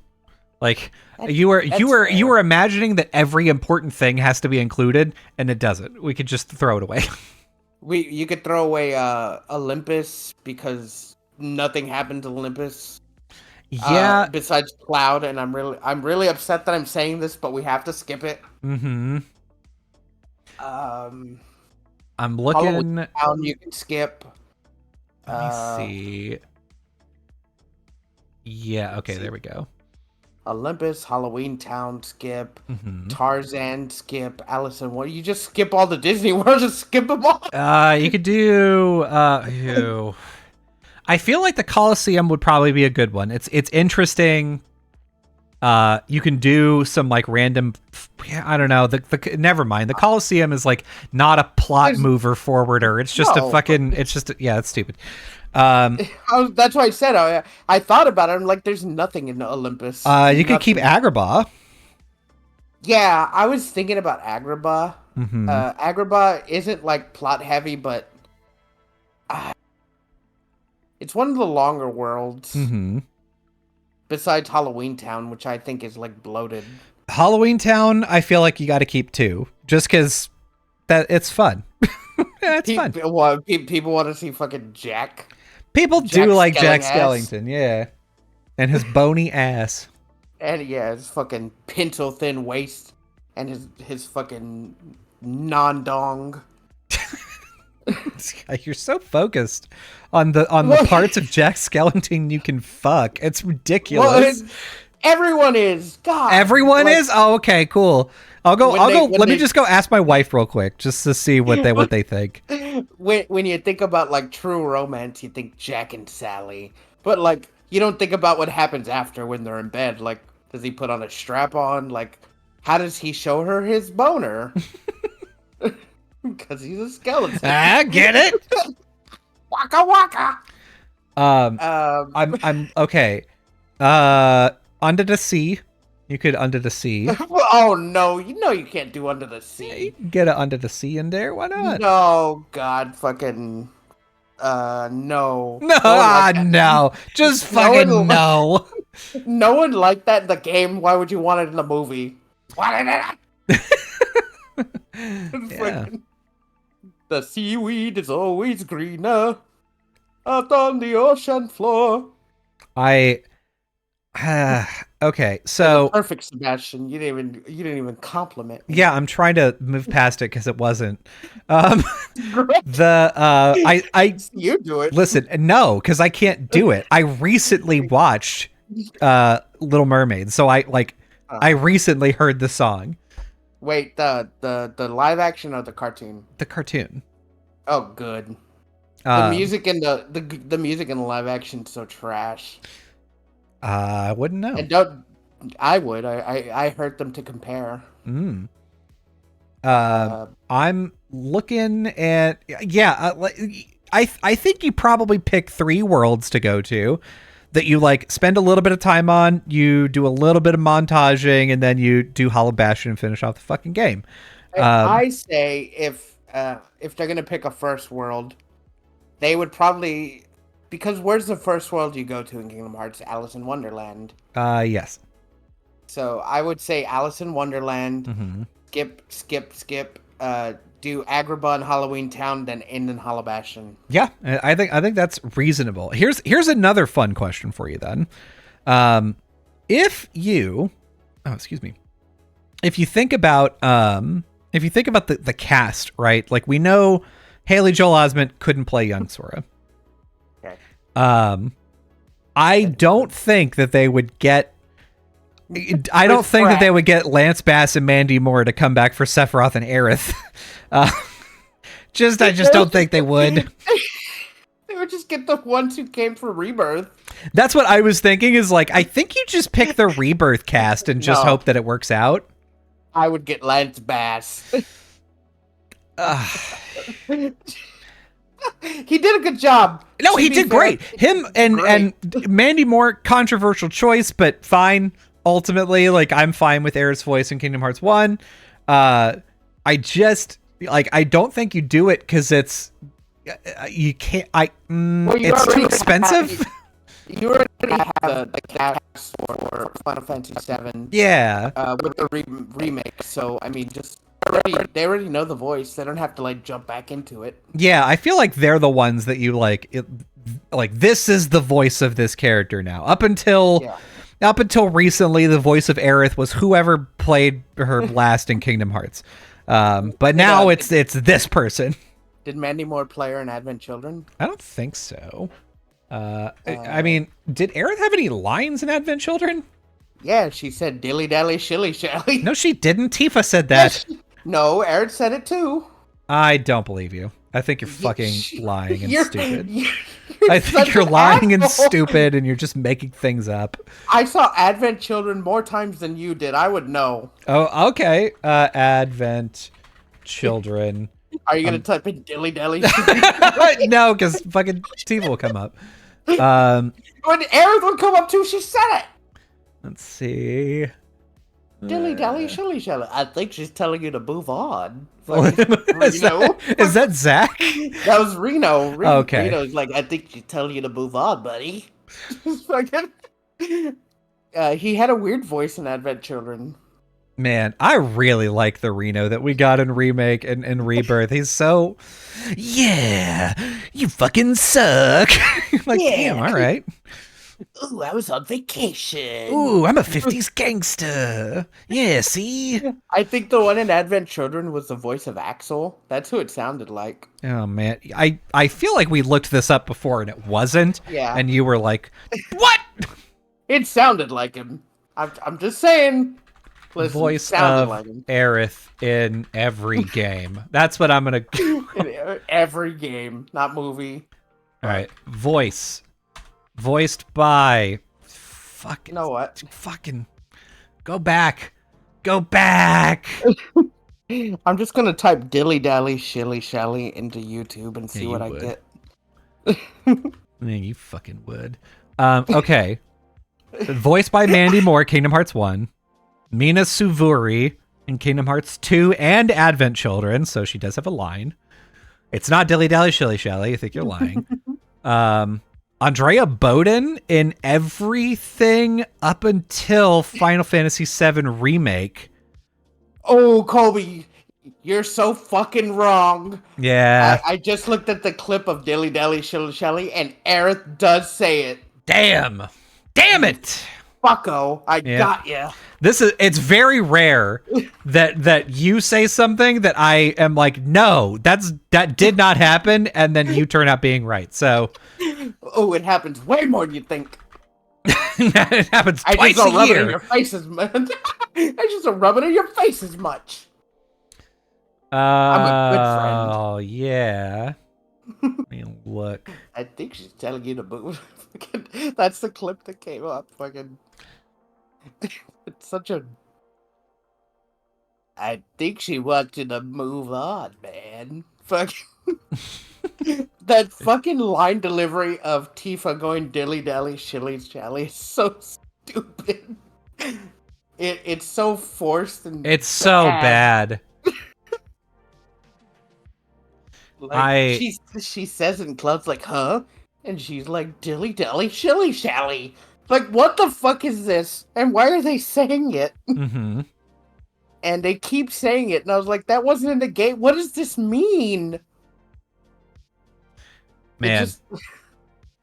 Like you were imagining that every important thing has to be included, and it doesn't. We could just throw it away. You could throw away Olympus because nothing happened to Olympus. Yeah. Besides Cloud, and I'm really upset that I'm saying this, but we have to skip it. Mm-hmm. I'm looking. Town you can skip. Let me see. Yeah. Okay. There we go. Olympus, Halloween Town, skip. Tarzan, skip. Allison, what? You just skip all the Disney worlds, just skip them all. You could do. I feel like the Colosseum would probably be a good one. It's interesting. You can do some like random. I don't know. Never mind. The Colosseum is like not a plot mover forwarder. It's just a fucking. It's just it's stupid. That's why I said I thought about it. I'm like, there's nothing in Olympus. You could keep Nothing. Agrabah. Yeah, I was thinking about Agrabah. Mm-hmm. Agrabah isn't like plot heavy, but uh, it's one of the longer worlds Mm-hmm. besides Halloween Town, which I think is like bloated. Halloween Town, I feel like you got to keep 2, just because that it's fun. Yeah, it's fun. People want to see fucking Jack. People Jack do like Jack Skellington. Skellington, yeah, and his bony ass. And yeah, his fucking pencil thin waist and his fucking non-dong. You're so focused on the parts of Jack Skellington you can fuck. It's ridiculous. Well, everyone is. God. Everyone is? Oh, okay, cool. I'll go. Let me just go ask my wife real quick, just to see what they think. When you think about like true romance, you think Jack and Sally, but like you don't think about what happens after when they're in bed. Like, does he put on a strap on? Like, how does he show her his boner? Because he's a skeleton. Ah, get it? Waka waka. I'm okay. Under the sea. You could under the sea. Oh no, you know you can't do under the Yeah, sea. you can get it under the sea in there. Why not? No, God, fucking, no. No, Like no. Just fucking no. No one liked that in the game. Why would you want it in the movie? Yeah. Fucking, the seaweed is always greener out on the ocean floor. Okay, so Perfect, Sebastian. You didn't even compliment me. yeah, I'm trying to move past it because it wasn't. You do it. Listen, no, because I can't do it. I recently watched Little Mermaid, so I recently heard the song. Wait, the live action or the cartoon? The cartoon. Oh, good. The music in the music in the live action is so trash. I wouldn't know. And don't. I would. I heard them to compare. I'm looking at I think you probably pick 3 worlds to go to that you like spend a little bit of time on, you do a little bit of montaging, and then you do Hollow Bastion and finish off the fucking game. I say if they're gonna pick a first world, they would probably, because where's the first world you go to in Kingdom Hearts? Alice in Wonderland. Yes. So I would say Alice in Wonderland. Mm-hmm. Skip. Do Agrabah and Halloween Town, then end in Hollow Bastion. Yeah, I think that's reasonable. Here's another fun question for you then. If you think about the cast, right? Like, we know Haley Joel Osment couldn't play young Sora. Okay. I don't think that they would get Lance Bass and Mandy Moore to come back for Sephiroth and Aerith. I just don't think they would. They would just get the ones who came for Rebirth. That's what I was thinking, is like, I think you just pick the Rebirth cast and just hope that it works out. I would get Lance Bass. He did a good job. No, he did great. Him and Mandy Moore, controversial choice, but fine. Ultimately, like, I'm fine with Aerith's voice in Kingdom Hearts 1. I don't think you do it because it's you can't. It's too expensive. You already have the cast for Final Fantasy VII. Yeah. With the remake, so I mean, they already know the voice. They don't have to like jump back into it. Yeah, I feel like they're the ones that you like. This is the voice of this character now. Up until recently, the voice of Aerith was whoever played her last in Kingdom Hearts. But now it's this person. Did Mandy Moore play her in Advent Children? I don't think so. I mean, did Aerith have any lines in Advent Children? Yeah, she said dilly dally shilly shally. No, she didn't. Tifa said that. No, Aerith said it too. I don't believe you. I think you're fucking lying and stupid. You're I think you're lying and stupid, and you're just making things up. I saw Advent Children more times than you did. I would know. Oh, okay. Advent Children. Are you gonna type in dilly dally? No, because fucking Tifa will come up. When Aerith would come up too, she said it. Let's see. Dilly dally, shilly shally. I think she's telling you to move on. is, is that Zach? That was Reno. Okay. Reno's like, I think she's telling you to move on, buddy. He had a weird voice in Advent Children. Man, I really like the Reno that we got in Remake and Rebirth. He's so, yeah, you fucking suck. Like, yeah. Damn, all right. Ooh, I was on vacation. Ooh, I'm a 50s gangster. Yeah, see? I think the one in Advent Children was the voice of Axel. That's who it sounded like. Oh, man. I feel like we looked this up before and it wasn't. Yeah. And you were like, what? It sounded like him. I'm just saying. Listen, voice of like Aerith in every game. That's what I'm going to... Every game, not movie. All right. Voice. Voiced by... Fucking... You know what? Fucking... Go back. Go back! I'm just going to type dilly dally shilly shally into YouTube and see what I get. Man, you fucking would. Okay. Voiced by Mandy Moore, Kingdom Hearts 1. Mina Suvuri in Kingdom Hearts 2 and Advent Children, so she does have a line. It's not Dilly Dally Shilly Shally, I think you're lying. Andrea Bowden in everything up until Final Fantasy VII Remake. Oh, Colby, you're so fucking wrong. Yeah. I just looked at the clip of Dilly Dally Shilly Shally, and Aerith does say it. Damn. Damn it. Fucko, I got ya. It's very rare that you say something that I am like, no, that did not happen, and then you turn out being right. So, oh, it happens way more than you think. It happens twice I just don't a rub year. it in your face as much. I just don't rub it in your face as much. I'm a good friend. Oh yeah. I mean, look. I think she's telling you to move. That's the clip that came up. Fucking. It's such a. I think she wants you to move on, man. Fucking. That fucking line delivery of Tifa going dilly dally shilly shally is so stupid. It's so forced and it's so bad. Like, she says it in clubs like, huh? And she's like, dilly dally shilly shally. Like, what the fuck is this? And why are they saying it? Mm-hmm. And they keep saying it, and I was like, that wasn't in the game. What does this mean? Man,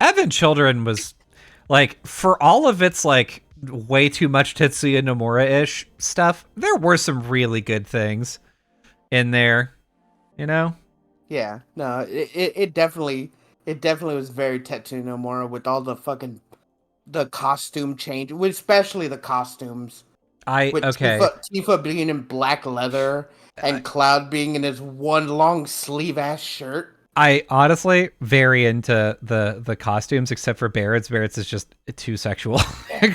Advent Children was, like, for all of its, like, way too much Tetsuya Nomura-ish stuff, there were some really good things in there, you know? Yeah, no, it definitely was very Tetsuya Nomura with all the fucking the costume change, especially the costumes. With Tifa being in black leather and Cloud being in his one long sleeve ass shirt. I honestly very into the costumes, except for Barrett's. Barrett's is just too sexual. I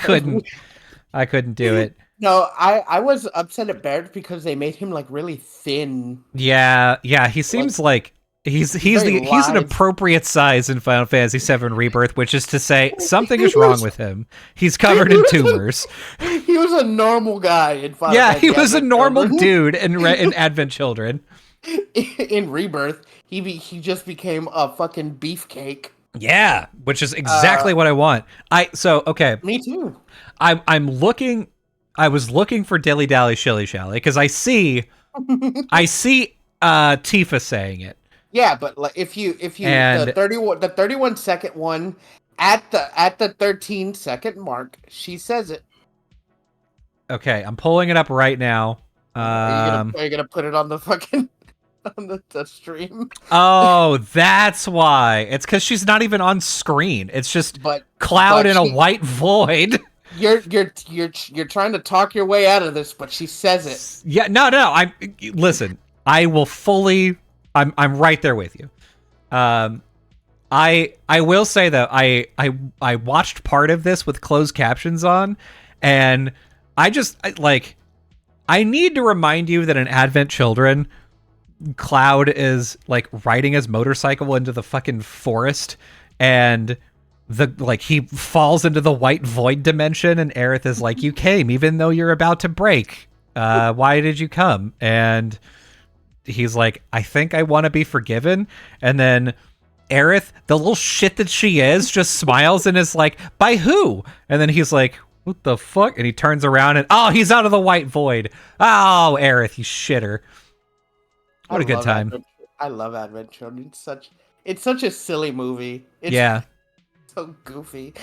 couldn't do it. No, I was upset at Barrett because they made him like really thin. Yeah, he seems like he's an appropriate size in Final Fantasy VII Rebirth, which is to say something is wrong with him. He's covered in tumors. He was a normal guy in Final Fantasy. Yeah, he was a normal dude in Advent Children. In Rebirth, he just became a fucking beefcake. Yeah, which is exactly what I want. Me too. I was looking for Dilly Dally Shilly Shally because I see Tifa saying it. Yeah, but like if you the 31 second one at the 13-second mark, she says it. Okay, I'm pulling it up right now. Are you gonna put it on the fucking on the stream? Oh, that's why. It's because she's not even on screen. It's just Cloud in a white void. You're trying to talk your way out of this, but she says it. Yeah, no. Listen. I will fully. I'm right there with you. I will say though, I watched part of this with closed captions on, and I need to remind you that in Advent Children, Cloud is like riding his motorcycle into the fucking forest, and he falls into the white void dimension, and Aerith is like, "You came even though you're about to break. Why did you come?" And he's like, "I think I want to be forgiven." And then Aerith, the little shit that she is, just smiles and is like, "By who?" And then he's like, "What the fuck?" And he turns around and, oh, he's out of the white void. Oh, Aerith, you shitter. What a good time. I love Advent Children. It's such a silly movie. It's so goofy.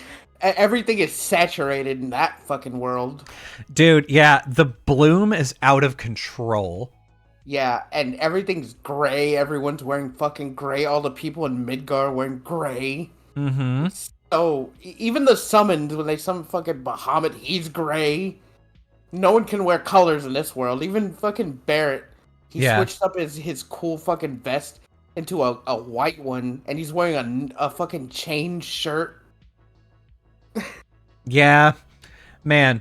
Everything is saturated in that fucking world. Dude, yeah, the bloom is out of control. Yeah, and everything's gray. Everyone's wearing fucking gray. All the people in Midgar are wearing gray. Mm-hmm. So, even the summons, when they summon fucking Bahamut, he's gray. No one can wear colors in this world. Even fucking Barrett. He switched up his cool fucking vest into a white one, and he's wearing a fucking chain shirt. Yeah, man.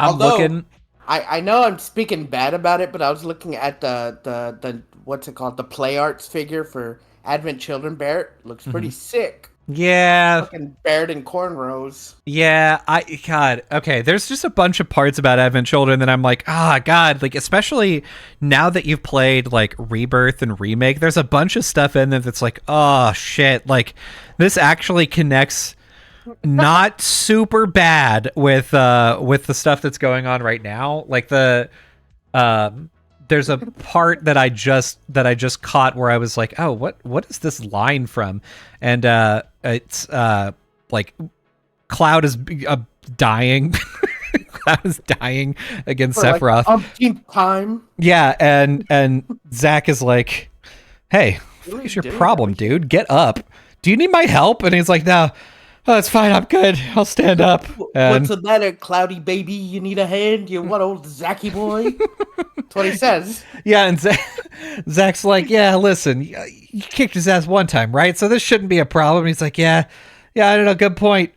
Looking. I know I'm speaking bad about it, but I was looking at the what's it called, the Play Arts figure for Advent Children Barrett. Looks pretty sick. Yeah. Fucking Barrett and cornrows. Yeah, God, okay, there's just a bunch of parts about Advent Children that I'm like, God, like, especially now that you've played, like, Rebirth and Remake, there's a bunch of stuff in there that's like, oh, shit, like, this actually connects not super bad with the stuff that's going on right now. Like, there's a part that I just caught where I was like, oh, what is this line from? And it's like Cloud is dying. Cloud is dying against Sephiroth. Like, umpteenth time. Yeah, and Zack is like, hey, what is your problem, dude? Get up. Do you need my help? And he's like, no. Oh, it's fine. I'm good. I'll stand up. What's the matter, Cloudy baby? You need a hand? You want old Zacky boy? That's what he says. Yeah, and Zack's like, yeah, listen, you kicked his ass one time, right? So this shouldn't be a problem. He's like, yeah, I don't know, good point.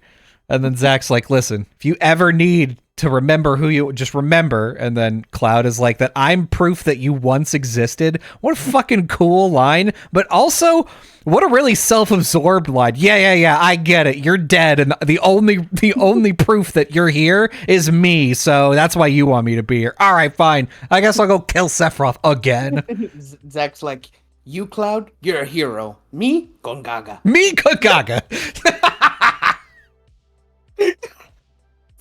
And then Zack's like, listen, if you ever need to remember who you, just remember. And then Cloud is like, that I'm proof that you once existed. What a fucking cool line. But also, what a really self-absorbed line. Yeah, I get it. You're dead, and the only proof that you're here is me. So that's why you want me to be here. All right, fine. I guess I'll go kill Sephiroth again. Zack's like, you, Cloud, you're a hero. Me, Gongaga. Me, Gongaga.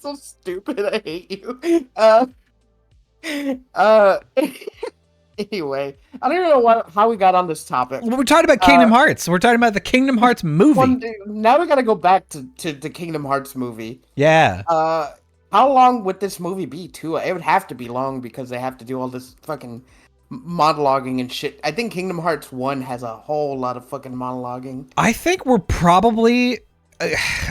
So stupid. I hate you. Anyway, I don't even know how we got on this topic. We're talking about Kingdom Hearts. We're talking about the Kingdom Hearts movie. Now we gotta go back to the Kingdom Hearts movie. Yeah. How long would this movie be, too? It would have to be long because they have to do all this fucking monologuing and shit. I think Kingdom Hearts 1 has a whole lot of fucking monologuing. I think we're probably...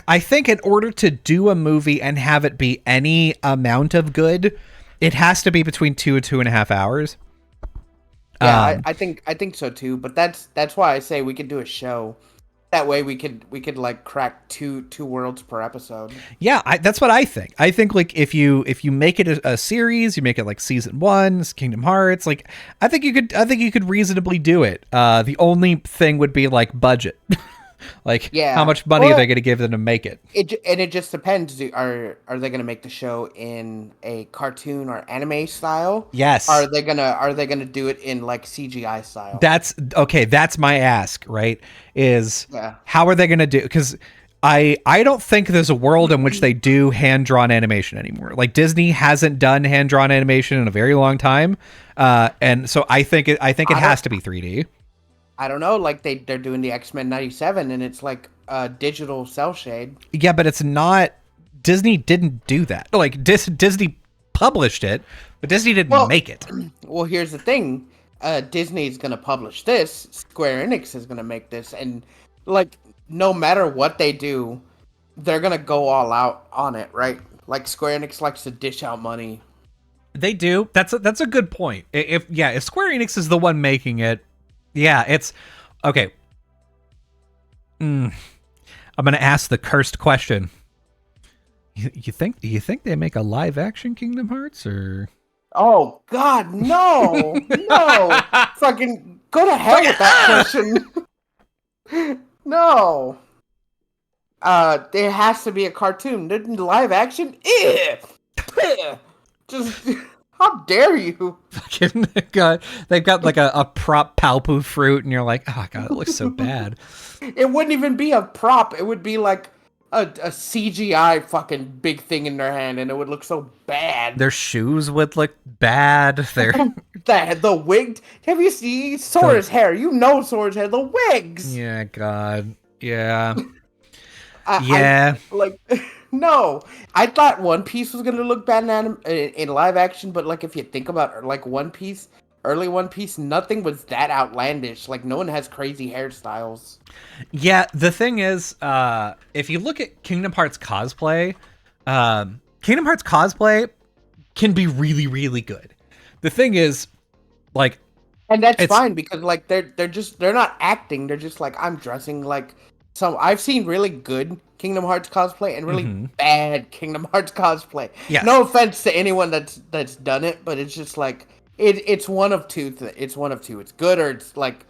I think in order to do a movie and have it be any amount of good, it has to be between 2 and 2.5 hours. Yeah, I think so too. But that's why I say we could do a show. That way we could like crack two worlds per episode. Yeah, that's what I think. I think like if you make it a series, you make it like season 1, Kingdom Hearts. Like I think you could reasonably do it. The only thing would be like budget. Like, how much money are they going to give them to make it? It just depends. Are they going to make the show in a cartoon or anime style? Yes. Are they gonna do it in like CGI style? That's okay. That's my ask. Right? How are they going to do? Because I don't think there's a world in which they do hand drawn animation anymore. Like Disney hasn't done hand drawn animation in a very long time, and so I think it has to be 3D. I don't know, like they're doing the X-Men 97 and it's like a digital cell shade. Yeah, but it's not. Disney didn't do that. Like Disney published it, but Disney didn't make it. Well, here's the thing. Disney's going to publish this. Square Enix is going to make this. And like, no matter what they do, they're going to go all out on it, right? Like Square Enix likes to dish out money. They do. That's a good point. If Square Enix is the one making it, yeah, it's okay. I'm gonna ask the cursed question. You think they make a live action Kingdom Hearts or? Oh God, no, no! Fucking go to hell Fucking, with that question. No. There has to be a cartoon. Live action? Ew. Just how dare you? fucking they've got like a prop palpu fruit, and you're like, oh god, it looks so bad. It wouldn't even be a prop. It would be like a CGI fucking big thing in their hand, and it would look so bad. Their shoes would look bad. Their The wig. Have you seen Sora's hair? You know Sora's hair. The wigs. yeah, god, yeah, I like. No, I thought One Piece was gonna look bad in live action, but like if you think about like One Piece, early One Piece, nothing was that outlandish. Like no one has crazy hairstyles. yeah. The thing is, if you look at Kingdom Hearts cosplay, Kingdom Hearts cosplay can be really, really good. The thing is, like, And that's fine because like they're not acting. They're just like I'm dressing like some. I've seen really good Kingdom Hearts cosplay and really bad Kingdom Hearts cosplay. Yes. No offense to anyone that's done it, but it's just like it's one of two. It's one of two. It's good or it's like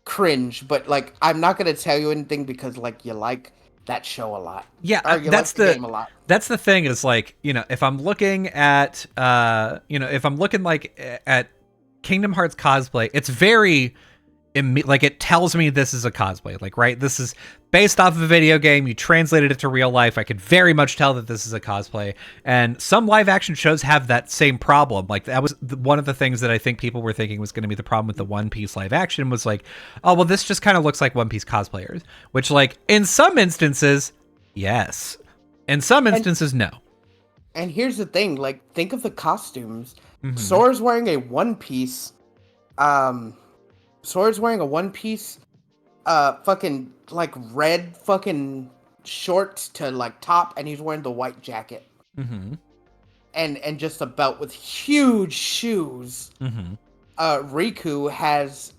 cringe. But like I'm not gonna tell you anything because like you like that show a lot. Yeah, Or you that's like the the game a lot. that's the thing is like, you know, if I'm looking at if I'm looking like at Kingdom Hearts cosplay, it's very like it tells me this is a cosplay, like, right, this is based off of a video game, you translated it to real life. I could very much tell that this is a cosplay, and some live action shows have that same problem. Like that was one of the things that I think people were thinking was going to be the problem with the One Piece live action was like, oh well, this just kind of looks like One Piece cosplayers, which like in some instances yes, in some instances no. And here's the thing, like think of the costumes. Sora's wearing a one piece Sora's wearing a one piece fucking like red fucking shorts to like top, and he's wearing the white jacket. And just a belt with huge shoes. Riku has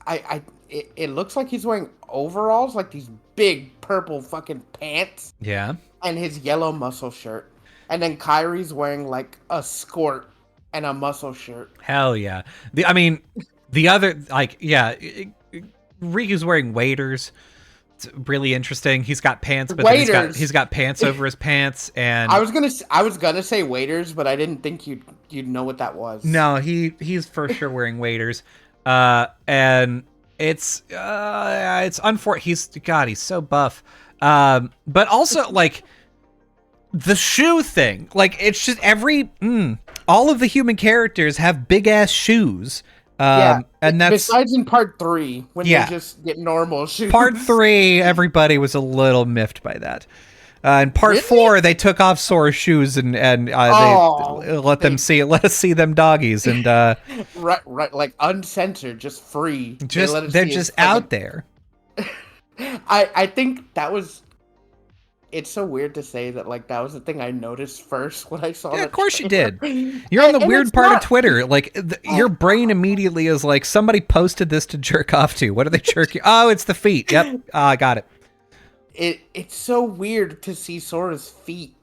it looks like he's wearing overalls, like these big purple fucking pants. Yeah. And his yellow muscle shirt. And then Kyrie's wearing like a skirt and a muscle shirt. Hell yeah. The other, like, yeah, Riku's wearing waders. It's really interesting. He's got pants, but then he's got pants over his pants, and I was gonna say waders, but I didn't think you'd know what that was. No, he's for sure wearing waders. And it's unfortunate. He's so buff. But also like the shoe thing, like it's just all of the human characters have big ass shoes. And that's besides in part 3 when they just get normal shoes. Part 3, everybody was a little miffed by that. In part 4, they took off Sora's shoes and they let us see them doggies, and right, like uncensored, just free. They're just out there. I think that was. It's so weird to say that, like, that was the thing I noticed first when I saw. Yeah, of course you did. You're on the weird part of Twitter. Like, your brain immediately is like, somebody posted this to jerk off to. What are they jerking? Oh, it's the feet. Yep, I got it. It's so weird to see Sora's feet,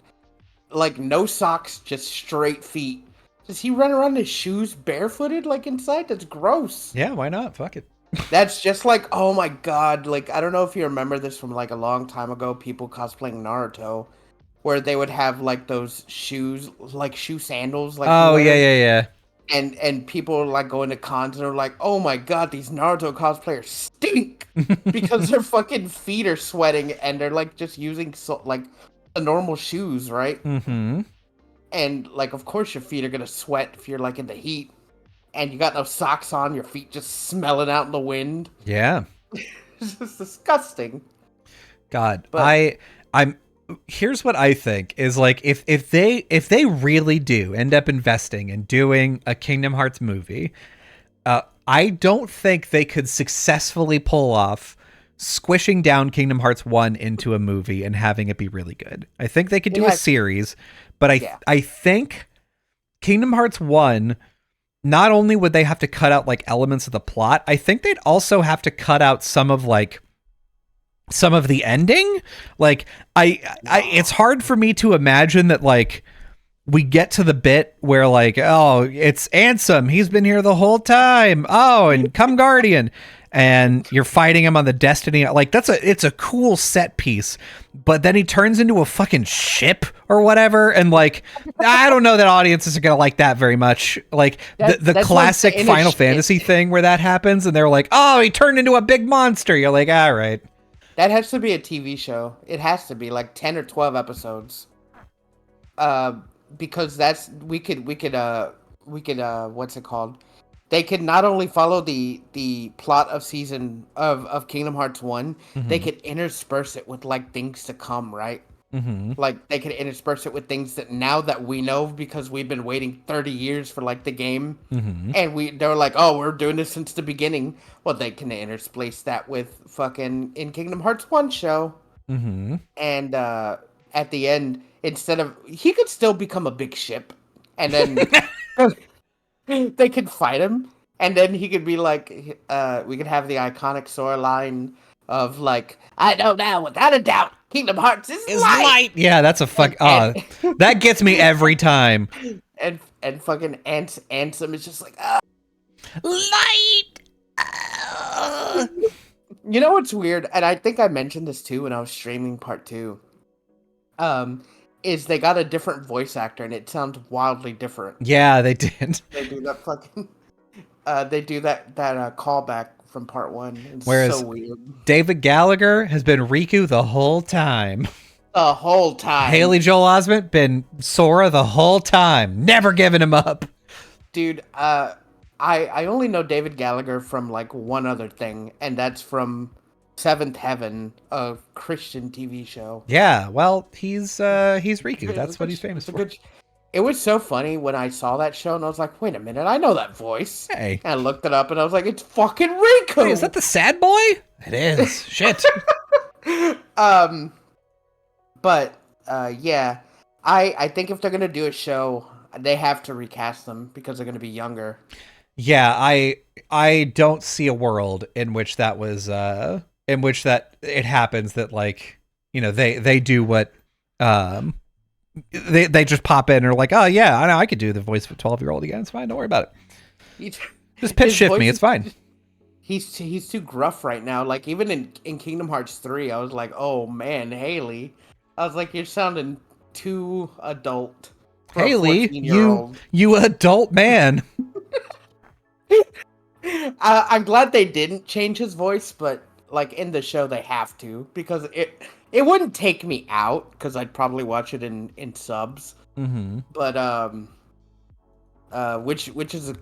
like no socks, just straight feet. Does he run around in his shoes barefooted, like inside? That's gross. Yeah, why not? Fuck it. That's just like, oh my god, like I don't know if you remember this from like a long time ago, people cosplaying Naruto, where they would have like those shoes, like shoe sandals, like yeah. And people like going to cons and are like, oh my god, these Naruto cosplayers stink because their fucking feet are sweating and they're like just using like the normal shoes, right? And like of course your feet are gonna sweat if you're like in the heat. And you got no socks on, your feet just smelling out in the wind. Yeah. It's just disgusting. God, but I'm here's what I think is like if they really do end up investing in doing a Kingdom Hearts movie, I don't think they could successfully pull off squishing down Kingdom Hearts 1 into a movie and having it be really good. I think they could do a series, but I think Kingdom Hearts 1, not only would they have to cut out like elements of the plot, I think they'd also have to cut out some of the ending. Like it's hard for me to imagine that like we get to the bit where like, oh, it's Ansem. He's been here the whole time. Oh, and come Guardian. And you're fighting him on the Destiny. Like it's a cool set piece, but then he turns into a fucking ship or whatever. And like, I don't know that audiences are going to like that very much. Like the classic Final Fantasy thing where that happens. And they're like, oh, he turned into a big monster. You're like, all right. That has to be a TV show. It has to be like 10 or 12 episodes. Because we could what's it called? They could not only follow the plot of season of Kingdom Hearts 1, they could intersperse it with like things to come, right? Like they could intersperse it with things that now that we know because we've been waiting 30 years for like the game, and they were like, oh, we're doing this since the beginning. Well, they can intersperse that with fucking in Kingdom Hearts 1 show, and at the end, instead of he could still become a big ship, and then they could fight him, and then he could be like, we could have the iconic Sora line of like, I know now without a doubt, Kingdom Hearts is light. Yeah, that's a fuck. That gets me every time. And fucking Ansem is just like, light. You know what's weird, and I think I mentioned this too when I was streaming part 2. Is they got a different voice actor and it sounds wildly different. Yeah, they did. They do that fucking. They do that callback from part 1. It's Whereas so weird. David Gallagher has been Riku the whole time. The whole time. Haley Joel Osment been Sora the whole time. Never giving him up. Dude, I only know David Gallagher from like one other thing, and that's from Seventh Heaven, a Christian TV show. Yeah, well, he's Riku. That's what he's famous for. It was so funny when I saw that show, and I was like, wait a minute, I know that voice. Hey. And I looked it up, and I was like, it's fucking Riku! Hey, is that the sad boy? It is. Shit. But, yeah. I think if they're going to do a show, they have to recast them, because they're going to be younger. Yeah, I don't see a world in which that was, in which that it happens that, like, you know, they do what, they just pop in and are like, oh yeah, I know I could do the voice of a 12-year-old again. It's fine. Don't worry about it. Just pitch shift me. It's fine. He's too gruff right now. Like even in Kingdom Hearts 3, I was like, oh man, Haley. I was like, you're sounding too adult. Haley, you adult man. I'm glad they didn't change his voice, but like in the show they have to, because it wouldn't take me out because I'd probably watch it in subs. But which is a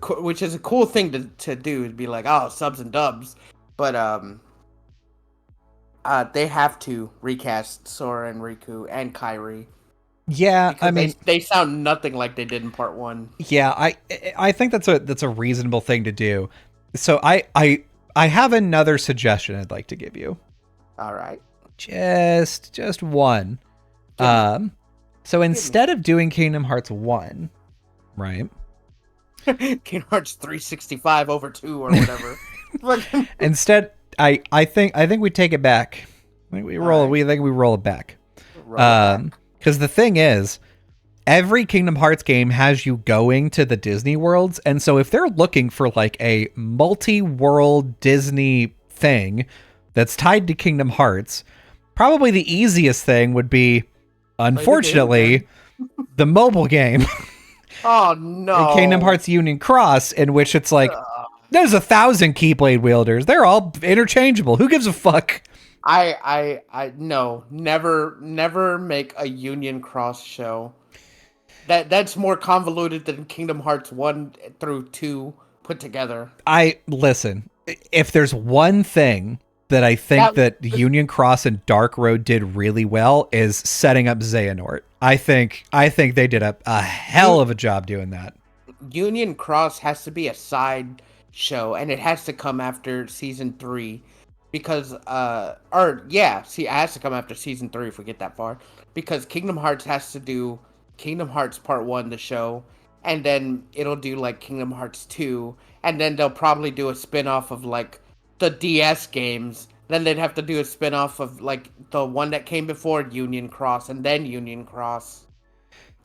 cool thing to do, to be like, oh, subs and dubs. But they have to recast Sora and Riku and Kairi. Yeah, because I mean, they sound nothing like they did in part 1. Yeah, I think that's a reasonable thing to do. So I have another suggestion I'd like to give you. All right. Just one. So instead of doing Kingdom Hearts 1, right? Kingdom Hearts 365 over 2 or whatever. Instead, I think we take it back. I think we roll it back. Because the thing is, every Kingdom Hearts game has you going to the Disney worlds, and so if they're looking for like a multi-world Disney thing that's tied to Kingdom Hearts, probably the easiest thing would be, unfortunately, the mobile game. Oh no. Kingdom Hearts Union Cross, in which it's like, there's 1,000 Keyblade wielders. They're all interchangeable. Who gives a fuck? No, never make a Union Cross show. That's more convoluted than Kingdom Hearts 1 through 2 put together. Listen, if there's one thing that I think that Union Cross and Dark Road did really well, is setting up Xehanort. I think they did a hell of a job doing that. Union Cross has to be a side show, and it has to come after season 3. Because, it has to come after season 3 if we get that far. Because Kingdom Hearts has to do Kingdom Hearts Part 1, the show, and then it'll do, like, Kingdom Hearts 2, and then they'll probably do a spin-off of, like, the DS games. Then they'd have to do a spin-off of, like, the one that came before Union Cross, and then Union Cross.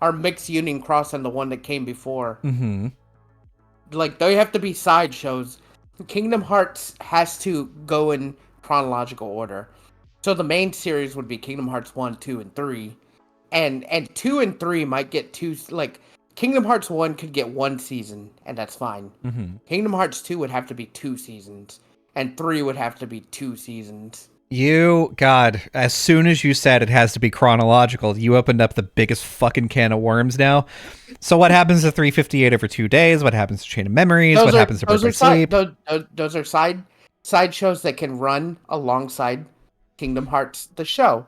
are mixed Union Cross and the one that came before. Mm-hmm. Like, they have to be side shows. Kingdom Hearts has to go in chronological order. So the main series would be Kingdom Hearts 1, 2, and 3. And 2 and 3 might get two, like, Kingdom Hearts 1 could get one season, and that's fine. Mm-hmm. Kingdom Hearts 2 would have to be 2 seasons, and 3 would have to be 2 seasons. God, as soon as you said it has to be chronological, you opened up the biggest fucking can of worms now. So what happens to 358 over 2 days? What happens to Chain of Memories? What happens to Perfect Sleep? Those are side shows that can run alongside Kingdom Hearts, the show,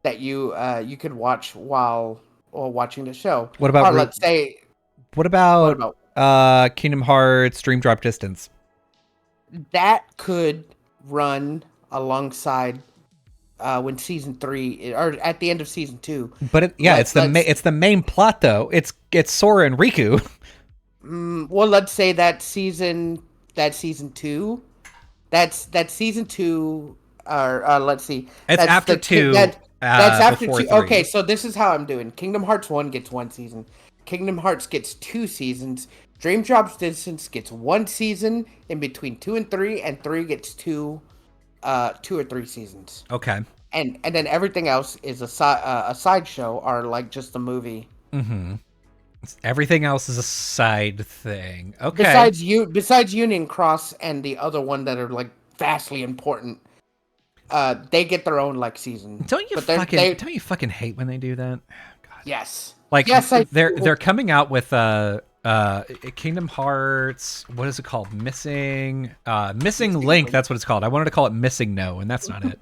that you could watch while watching the show. What about, what about Kingdom Hearts Dream Drop Distance? That could run alongside when season 3 or at the end of season 2. But it's the main plot though. It's Sora and Riku. Well, let's say that season 2. That's season 2. Or let's see. It's after 2. That's after 2. 3. Okay, so this is how I'm doing. Kingdom Hearts 1 gets 1 season. Kingdom Hearts gets 2 seasons. Dream Drop Distance gets 1 season in between 2 and 3, and 3 gets 2 or 3 seasons. Okay. And then everything else is a sideshow, or like just a movie. Mm-hmm. Everything else is a side thing. Okay. Besides Union Cross and the other one that are like vastly important, they get their own like season. Don't you fucking hate when they do that? God. Yes. Like they're coming out with Kingdom Hearts, what is it called? Missing Link, that's what it's called. I wanted to call it Missing No, and that's not it.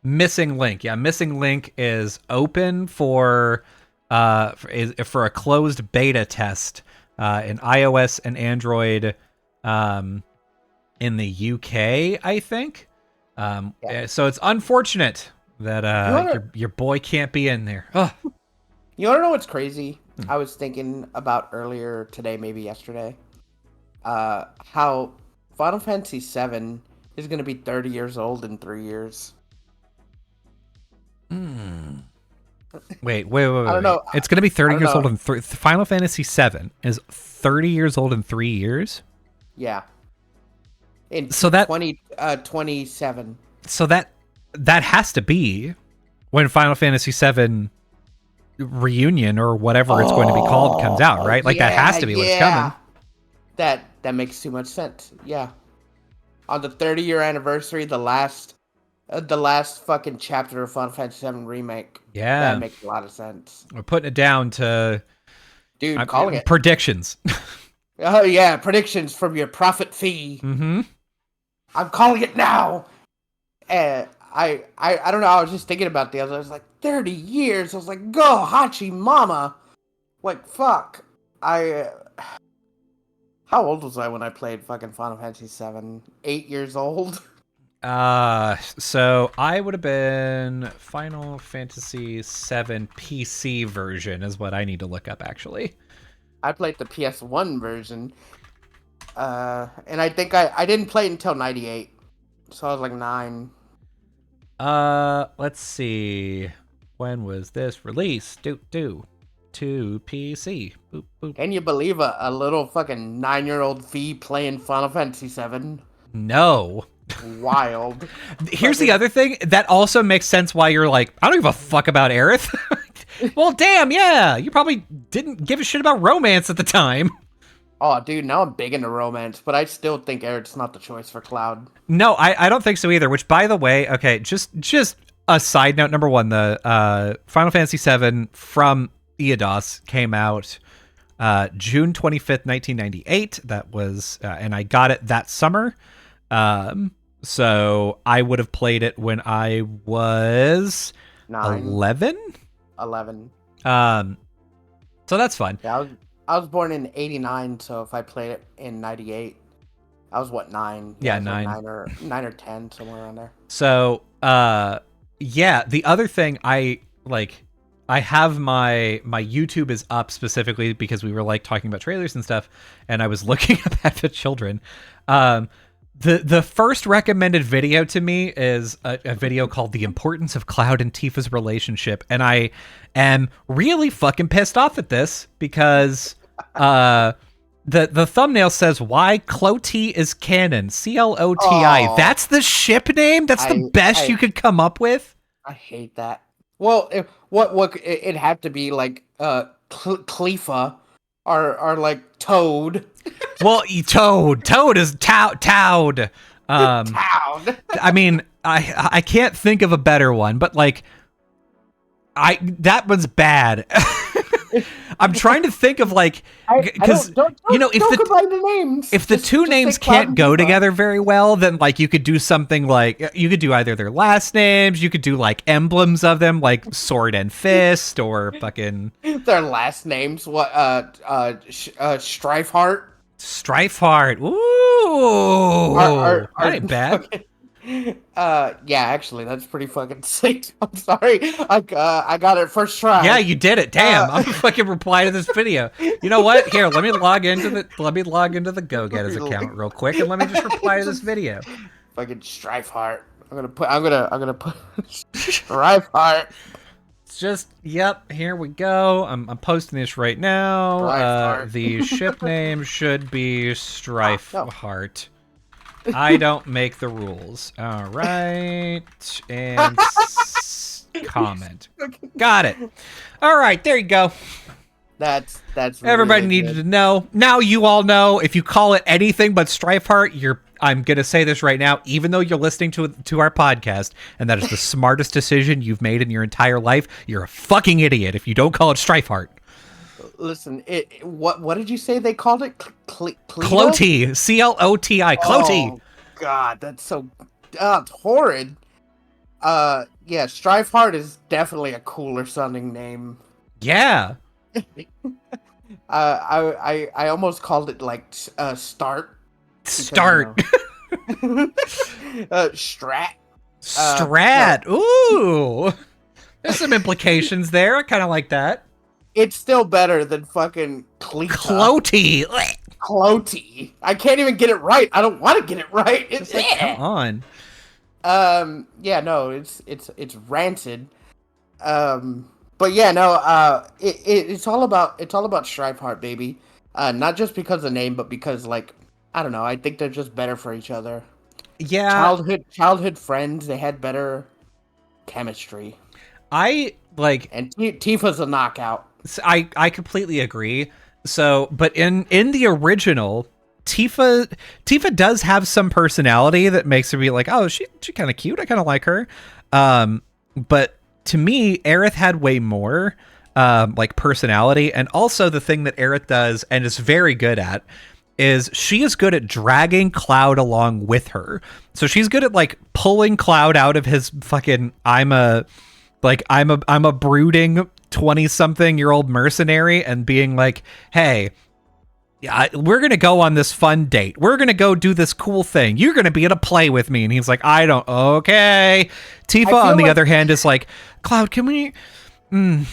Missing Link. Yeah, Missing Link is open for a closed beta test in iOS and Android in the UK, I think. So it's unfortunate that your boy can't be in there. Ugh. You want to know what's crazy? I was thinking about earlier today, maybe yesterday, how Final Fantasy VII is going to be 30 years old in 3 years. Wait. I don't know. It's going to be 30 years old in Final Fantasy VII is 30 years old in 3 years? Yeah. In so that 27. So that has to be when Final Fantasy VII Reunion or whatever it's going to be called comes out, right? Like that has to be what's coming. That makes too much sense. Yeah. On the 30-year anniversary, the last fucking chapter of Final Fantasy VII Remake. Yeah. That makes a lot of sense. We're putting it down to calling it predictions. Oh yeah, predictions from your profit fee. Mm-hmm. I'm calling it now. And I don't know. I was just thinking about the other. I was like, 30 years. I was like, go Hachi Mama. Like, fuck. How old was I when I played fucking Final Fantasy VII? 8 years old. So I would have been Final Fantasy VII PC version is what I need to look up actually. I played the PS1 version. And I think I didn't play it until 98. So I was like 9. Let's see. When was this released? To PC. Boop, boop. Can you believe a little fucking 9-year-old V playing Final Fantasy VII? No. Wild. Here's the other thing. That also makes sense why you're like, I don't give a fuck about Aerith. Well, damn, yeah. You probably didn't give a shit about romance at the time. Oh, dude, now I'm big into romance, but I still think Aerith's not the choice for Cloud. No, I don't think so either, which, by the way, okay, just a side note, number one, the Final Fantasy VII from Eidos came out June 25th, 1998. That was, and I got it that summer. So I would have played it when I was 11? 11. So that's fun. Yeah, I was born in 89, so if I played it in 98, I was 9? Yeah, 9. Like 9 or 10, somewhere around there. So, yeah, the other thing I have my YouTube is up specifically because we were like talking about trailers and stuff, and I was looking up Advent Children. The first recommended video to me is a video called "The Importance of Cloud and Tifa's Relationship," and I am really fucking pissed off at this because the thumbnail says why Cloti is canon. CLOTI. Oh, That's the ship name. That's the best you could come up with. I hate that. Well, what it had to be like Clefa or like Toad. Well, Toad is Toad. Town. I mean, I can't think of a better one, but like, that was bad. I'm trying to think of like, because you know, if the two names can't go together very well, then like you could do something like you could do either their last names, you could do like emblems of them, like sword and fist, or fucking their last names. What? Strifehart. Strifehart. Ooh, that ain't bad. Yeah, actually, that's pretty fucking sick. I'm sorry, I got it first try. Yeah, you did it. Damn, I'm gonna fucking reply to this video. You know what? Here, let me log into the Go Gettas account real quick, and let me just reply to this video. Fucking Strifehart. I'm gonna put Strifehart. It's just, yep. Here we go. I'm posting this right now. The ship name should be Strifehart. I don't make the rules. All right. And comment. Got it. All right. There you go. That's everybody really needed to know. Now you all know. If you call it anything but Strifehart, I'm going to say this right now, even though you're listening to our podcast, and that is the smartest decision you've made in your entire life, you're a fucking idiot if you don't call it Strifehart. Listen, what did you say they called it? Cloti. CLOTI. Cloti. Oh, God, that's so it's horrid. Yeah, Strifehart is definitely a cooler sounding name. Yeah. I almost called it like Start. Start. Strat. Strat. Ooh. There's some implications there. I kind of like that. It's still better than fucking Cloti. Cloti. I can't even get it right. I don't want to get it right. It's like, come on. Yeah, no, it's rancid. But yeah, no, it's all about Strifehart, baby. Not just because of the name, but because like I don't know. I think they're just better for each other. Yeah. Childhood friends. They had better chemistry. And Tifa's a knockout. I completely agree. So, but in the original, Tifa does have some personality that makes her be like, oh, she kind of cute. I kind of like her. But to me, Aerith had way more like personality, and also the thing that Aerith does and is very good at is she is good at dragging Cloud along with her. So she's good at like pulling Cloud out of his fucking I'm a brooding 20-something-year-old mercenary and being like, hey, we're going to go on this fun date. We're going to go do this cool thing. You're going to be able to play with me. And he's like, okay. Tifa, on the other hand, is like, Cloud, can we... I'm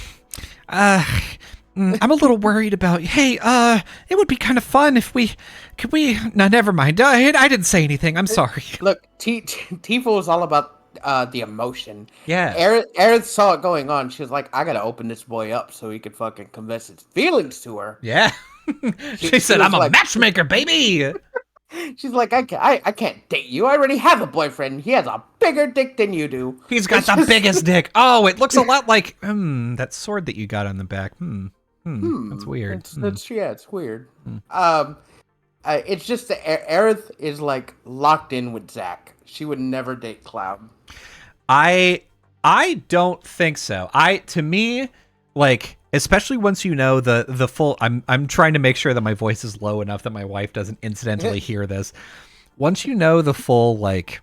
a little worried about you. Hey, it would be kind of fun if could we... No, never mind. I didn't say anything. I'm sorry. Look, Tifa was all about the emotion. Yeah. Aerith saw it going on. She was like, I gotta open this boy up so he could fucking confess his feelings to her. Yeah. she said, I'm a matchmaker, baby. She's like, I can't date you. I already have a boyfriend. He has a bigger dick than you do. He's got the biggest dick. Oh, it looks a lot like that sword that you got on the back. That's weird. It's weird. It's just that Aerith is like locked in with Zack. She would never date Cloud. I don't think so. To me, like, especially once you know the full, I'm trying to make sure that my voice is low enough that my wife doesn't incidentally hear this. Once you know the full, like,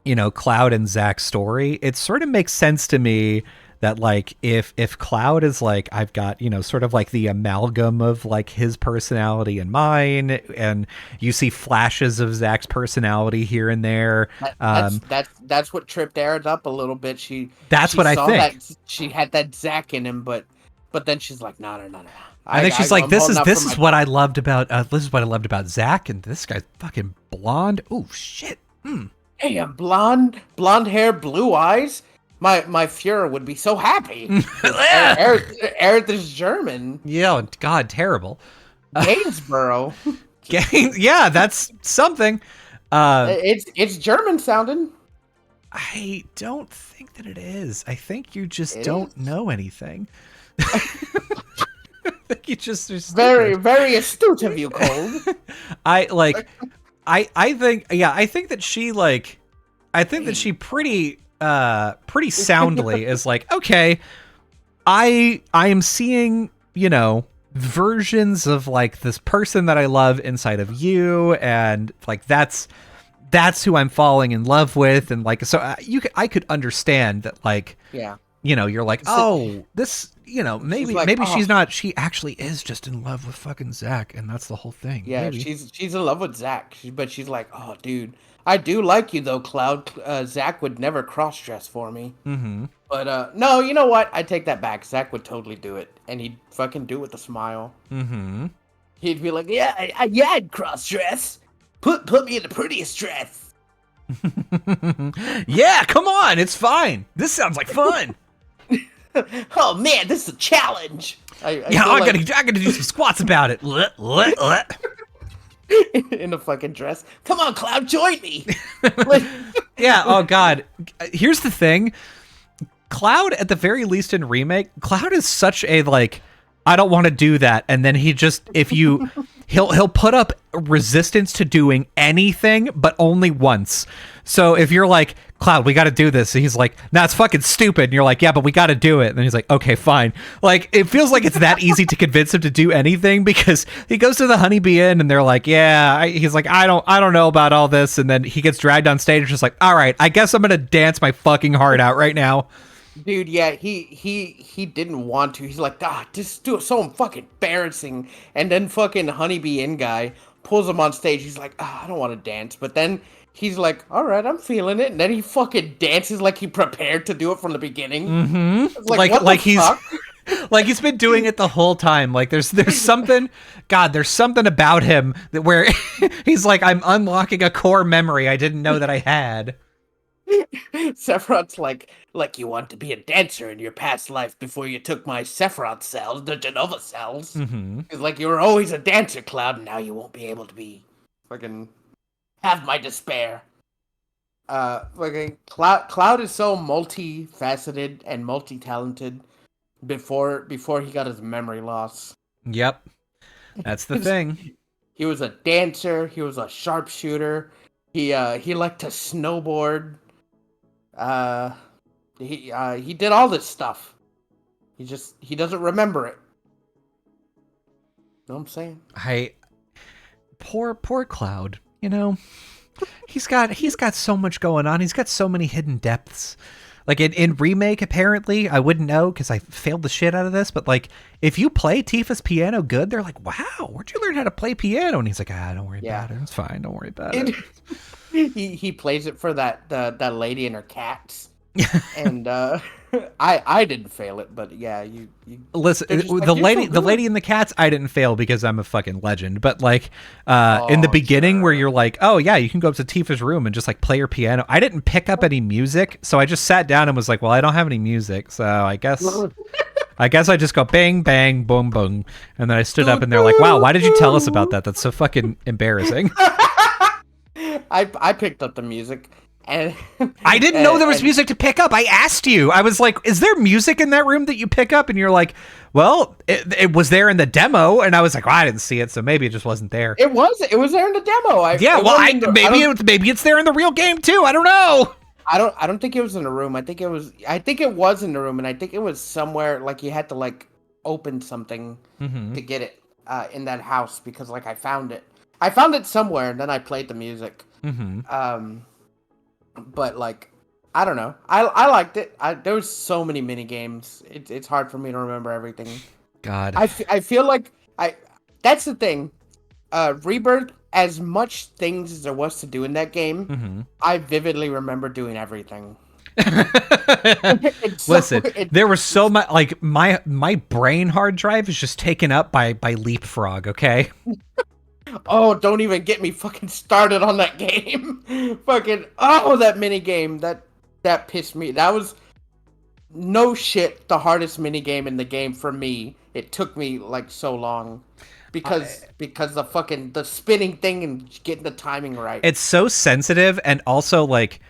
you know, Cloud and Zack story, it sort of makes sense to me that, like, if Cloud is like, I've got, you know, sort of like the amalgam of like his personality and mine, and you see flashes of Zack's personality here and there. That's what tripped Aerith up a little bit. She I think. She had that Zack in him, but then she's like, no. And then she's like, I'm "This holding is out this for is my what I loved about Zach, and this guy's fucking blonde. Oh shit. Hey, blonde hair, blue eyes. My Fuhrer would be so happy. Aerith is German. Yeah, God, terrible. Gainsborough. Yeah, that's something. It's German sounding. I don't think that it is. I think you just It don't is. know anything. I think you just are Very, stupid. very astute of you, Cole. I think that she pretty soundly is like, okay, I am seeing, versions of like this person that I love inside of you, and like that's who I'm falling in love with, and like so I could understand that, like, Yeah. you're like, oh, this, maybe like, maybe oh. she's not, she actually is just in love with fucking Zach, and that's the whole thing. Yeah, maybe. she's in love with Zach, but she's like, oh, dude, I do like you though, Cloud. Zach would never cross dress for me. Mm-hmm. But no, you know what? I take that back. Zach would totally do it, and he'd fucking do it with a smile. Mm-hmm. He'd be like, yeah, I'd cross dress. Put me in the prettiest dress. Yeah, come on, it's fine. This sounds like fun. Oh man, this is a challenge. I gotta do some squats about it. In a fucking dress. Come on, Cloud, join me. Yeah. Oh God. Here's the thing. Cloud, at the very least in Remake, Cloud is such a like, I don't want to do that, and then he just, if you, he'll put up resistance to doing anything, but only once. So if you're like, Cloud, we got to do this, and he's like, nah, it's fucking stupid, and you're like, yeah, but we got to do it, and then he's like, okay, fine. Like, it feels like it's that easy to convince him to do anything, because he goes to the Honeybee Inn, and they're like, yeah, he's like, I don't know about all this, and then he gets dragged on stage, and just like, all right, I guess I'm gonna dance my fucking heart out right now. Dude, yeah, he didn't want to. He's like, just do it. So fucking embarrassing. And then fucking Honeybee Inn guy pulls him on stage. He's like, I don't want to dance. But then he's like, all right, I'm feeling it. And then he fucking dances like he prepared to do it from the beginning. Mm-hmm. Like he's fuck? like he's been doing it the whole time. Like there's something, God, there's something about him that where he's like, I'm unlocking a core memory I didn't know that I had. Sephiroth's like you want to be a dancer in your past life before you took my Sephiroth cells, the Genova cells. Mm-hmm. He's like, you were always a dancer, Cloud, and now you won't be able to be fucking have my despair. Fucking Cloud is so multifaceted and multi-talented before he got his memory loss. Yep. That's the thing. He was a dancer, he was a sharpshooter, he liked to snowboard. He did all this stuff. He doesn't remember it. Know what I'm saying? Poor Cloud, he's got so much going on. He's got so many hidden depths. Like in Remake, apparently, I wouldn't know because I failed the shit out of this, but like if you play Tifa's piano good, they're like, wow, where'd you learn how to play piano? And he's like, don't worry about it. It's fine. Don't worry about it. He plays it for that lady and her cats. And I didn't fail it, but yeah, you listen. like, The lady and the cats, I didn't fail because I'm a fucking legend. But like in the beginning, where you're like, oh yeah, you can go up to Tifa's room and just like play her piano. I didn't pick up any music, so I just sat down and was like, well, I don't have any music, so I guess I just go bang bang boom boom, and then I stood up and they're like, wow, why did you tell us about that? That's so fucking embarrassing. I picked up the music. And I didn't know there was music to pick up. I asked you. I was like, is there music in that room that you pick up? And you're like, well, it was there in the demo. And I was like, well, I didn't see it, so maybe it just wasn't there. It was there in the demo. Maybe it's there in the real game too. I don't know. I don't think it was in the room. I think it was in the room, and I think it was somewhere like you had to like open something to get it in that house, because like I found it somewhere, and then I played the music. But like, I don't know. I liked it. There was so many mini games. It's hard for me to remember everything. God. I feel like that's the thing. Rebirth, as much things as there was to do in that game, I vividly remember doing everything. It's so Listen, it, there was so much like my brain hard drive is just taken up by Leapfrog, okay? oh, don't even get me fucking started on that game. Fucking oh, that mini game that pissed me. That was no shit the hardest mini game in the game for me. It took me like so long because the spinning thing and getting the timing right. It's so sensitive, and also like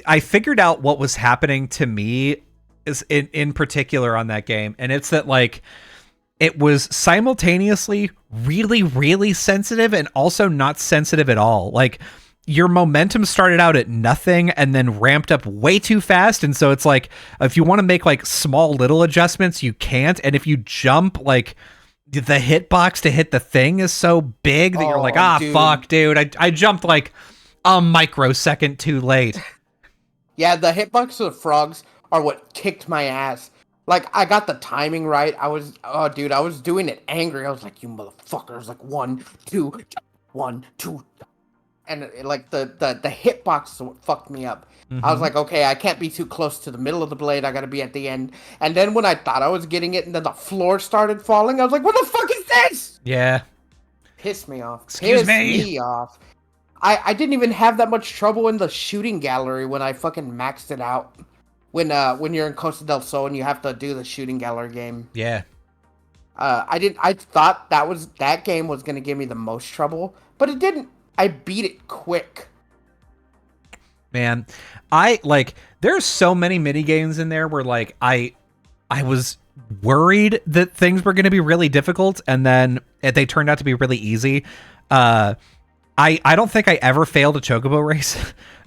I figured out what was happening to me is in particular on that game, and it's that like it was simultaneously really, really sensitive and also not sensitive at all. Like your momentum started out at nothing and then ramped up way too fast. And so it's like, if you want to make like small little adjustments, you can't. And if you jump, like the hitbox to hit the thing is so big that you're like, Oh, dude. fuck, dude. I jumped like a microsecond too late. Yeah, the hitbox of the frogs are what kicked my ass. Like I got the timing right. I was doing it angry. I was like, you motherfuckers, like 1, 2, 1, 2, and like the hitbox is what fucked me up. I was like, okay, I can't be too close to the middle of the blade. I gotta be at the end. And then when I thought I was getting it, and then the floor started falling, I was like, what the fuck is this? Yeah. Pissed me off. Excuse Pissed me. me off. I didn't even have that much trouble in the shooting gallery when I fucking maxed it out. When you're in Costa del Sol and you have to do the shooting gallery game. Yeah. I thought that game was gonna give me the most trouble, but it didn't. I beat it quick. Man, there's so many mini games in there where like I was worried that things were going to be really difficult, and then they turned out to be really easy. I don't think I ever failed a chocobo race.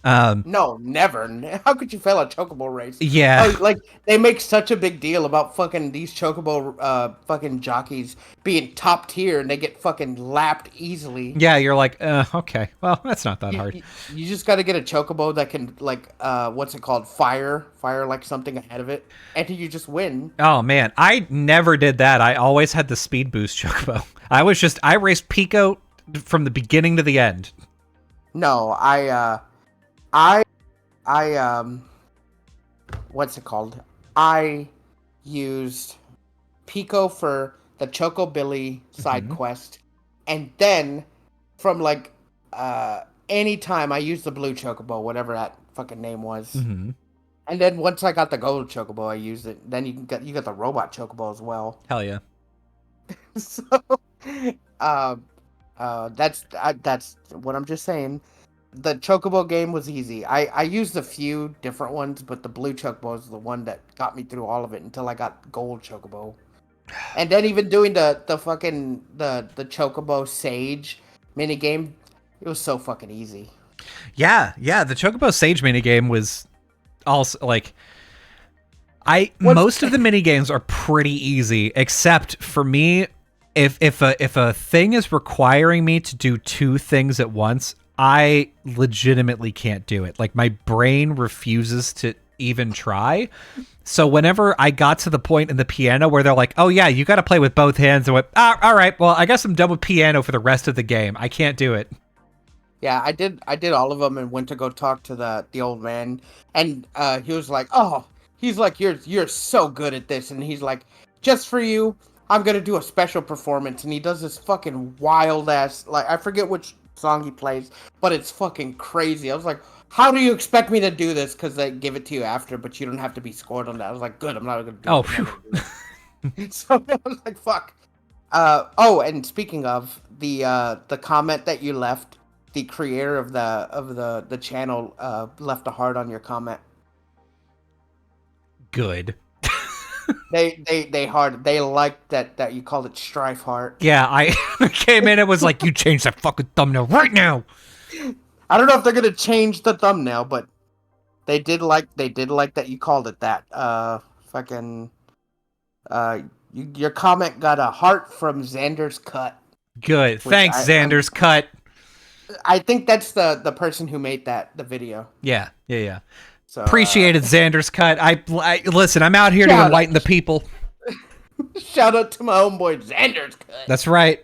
No, never. How could you fail a chocobo race? Yeah. Oh, like they make such a big deal about fucking these chocobo fucking jockeys being top tier, and they get fucking lapped easily. Yeah, you're like, okay, well, that's not that hard. You just got to get a chocobo that can like what's it called? Fire like something ahead of it, and you just win. Oh man, I never did that. I always had the speed boost chocobo. I raced Pico from the beginning to the end. No, what's it called? I used Pico for the Chocobilly side quest, and then from like any time I used the blue chocobo, whatever that fucking name was. And then once I got the gold chocobo, I used it. Then you got the robot chocobo as well. Hell yeah. So, that's what I'm just saying. The chocobo game was easy. I used a few different ones, but the blue chocobo is the one that got me through all of it until I got gold chocobo. And then even doing the fucking the chocobo sage mini game, it was so fucking easy. Yeah, the chocobo sage mini game was also like most of the mini games are pretty easy, except for me. If a thing is requiring me to do two things at once, I legitimately can't do it. Like my brain refuses to even try. So whenever I got to the point in the piano where they're like, "Oh yeah, you got to play with both hands," I went, "All right, well I guess I'm done with piano for the rest of the game. I can't do it." Yeah, I did all of them and went to go talk to the old man, and he was like, "Oh, he's like, you're so good at this," and he's like, "Just for you, I'm gonna do a special performance," and he does this fucking wild ass, like I forget which song he plays, but it's fucking crazy. I was like, how do you expect me to do this? Because they give it to you after, but you don't have to be scored on that. I was like, good, I'm not gonna do Oh, it. phew. So I was like, fuck. Oh, and speaking of the comment that you left, the creator of the channel left a heart on your comment. Good. They liked that you called it Strifehart. Yeah, I came in and was like, "You change that fucking thumbnail right now." I don't know if they're gonna change the thumbnail, but they did like that you called it that. Fucking your comment got a heart from Xander's Cut. Good. Thanks, Xander's Cut. I think that's the person who made the video. Yeah. So, Appreciated Xander's Cut. I listen. I'm out here to enlighten the people. Shout out to my homeboy Xander's Cut. That's right.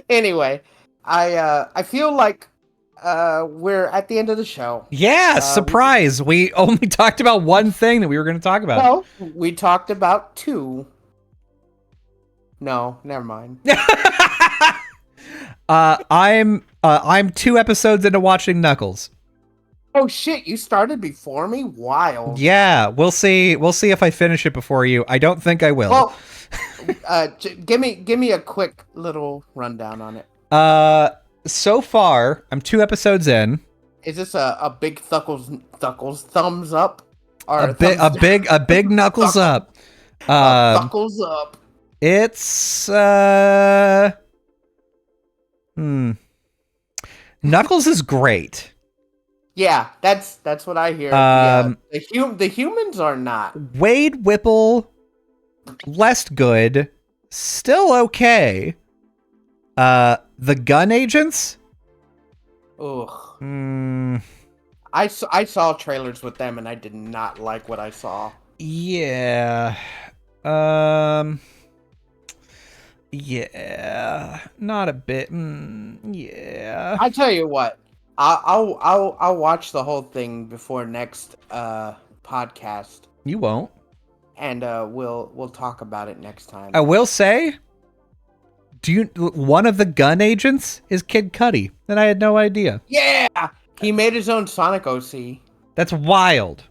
Anyway, I feel like we're at the end of the show. Yeah, surprise. We only talked about one thing that we were going to talk about. No, we talked about 2. No, never mind. I'm 2 episodes into watching Knuckles. Oh shit, you started before me? Wild. Yeah, we'll see. We'll see if I finish it before you. I don't think I will. Well, give me a quick little rundown on it. So far, I'm 2 episodes in. Is this a big thuckles thumbs up? Or A big knuckles up. thuckles up. It's Knuckles is great. Yeah, that's what I hear. The humans are not. Wade Whipple, less good, still okay. The gun agents? Ugh. I saw trailers with them and I did not like what I saw. Yeah. Yeah. Not a bit. Yeah. I tell you what. I'll watch the whole thing before next podcast. You won't. And we'll talk about it next time. I will say, one of the gun agents is Kid Cudi, and I had no idea. Yeah, he made his own Sonic OC. That's wild.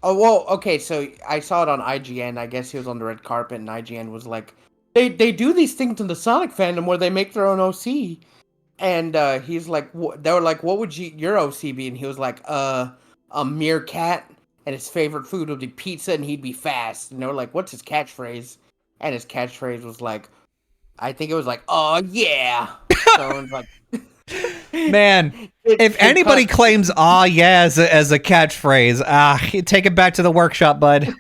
Oh well, okay. So I saw it on IGN. I guess he was on the red carpet, and IGN was like, they do these things in the Sonic fandom where they make their own OC. And he's like, they were like, what would your OC be? And he was like, a meerkat, and his favorite food would be pizza, and he'd be fast. And they were like, what's his catchphrase? And his catchphrase was like, I think it was like, oh yeah. So it was like, man, if anybody claims "ah yeah" as a catchphrase, you take it back to the workshop, bud.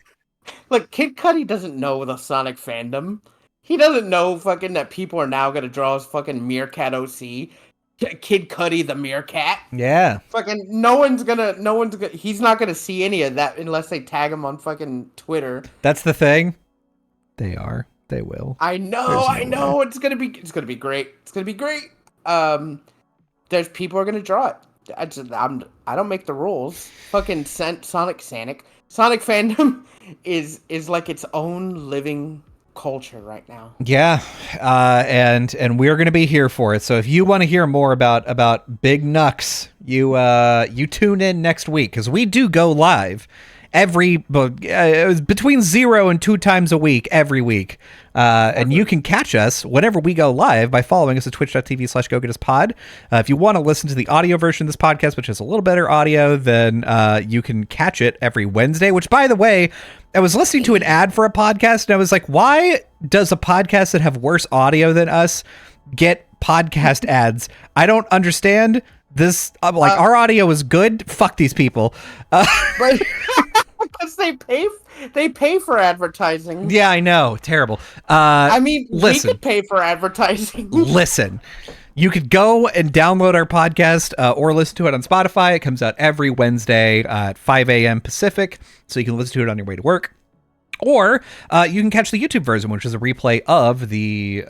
Look, Kid Cudi doesn't know the Sonic fandom. He doesn't know fucking that people are now gonna draw his fucking meerkat OC. Kid Cudi the meerkat. Yeah. Fucking he's not gonna see any of that unless they tag him on fucking Twitter. That's the thing. They will. I know. It's gonna be great. It's gonna be great. There's people are gonna draw it. I don't make the rules. Fucking Sonic fandom is like its own living culture right now. Yeah, and we're gonna be here for it. So if you want to hear more about Big Nux, you tune in next week because we do go live between 0 and 2 times a week every week. And you can catch us whenever we go live by following us at twitch.tv/GoGetUsPod. If you want to listen to the audio version of this podcast, which is a little better audio, then you can catch it every Wednesday, which, by the way, I was listening to an ad for a podcast and I was like, why does a podcast that have worse audio than us get podcast ads? I don't understand this. Our audio is good. Fuck these people. But because they pay for advertising. Yeah, I know. Terrible. I mean, listen. We could pay for advertising. Listen. You could go and download our podcast or listen to it on Spotify. It comes out every Wednesday at 5 a.m. Pacific, so you can listen to it on your way to work. Or you can catch the YouTube version, which is a replay of the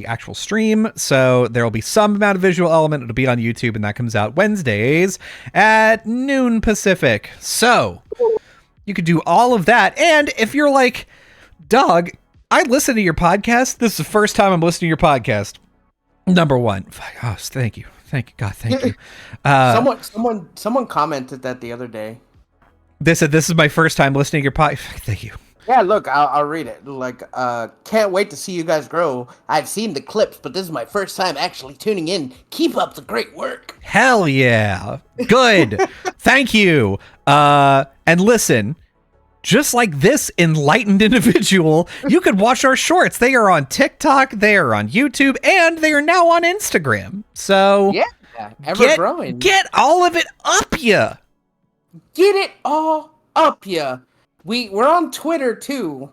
actual stream. So there will be some amount of visual element. It'll be on YouTube, and that comes out Wednesdays at noon Pacific. So you could do all of that. And if you're like, Doug, I listen to your podcast. This is the first time I'm listening to your podcast. Number one. Oh, thank you. God, thank you. Someone commented that the other day. They said, this is my first time listening to your podcast. Thank you. Yeah, look, I'll read it. Like, can't wait to see you guys grow. I've seen the clips, but this is my first time actually tuning in. Keep up the great work. Hell yeah. Good. Thank you. And listen, just like this enlightened individual, you could watch our shorts. They are on TikTok, they are on YouTube, and they are now on Instagram. So yeah, ever growing. Get all of it up ya. Get it all up ya. We're on Twitter too.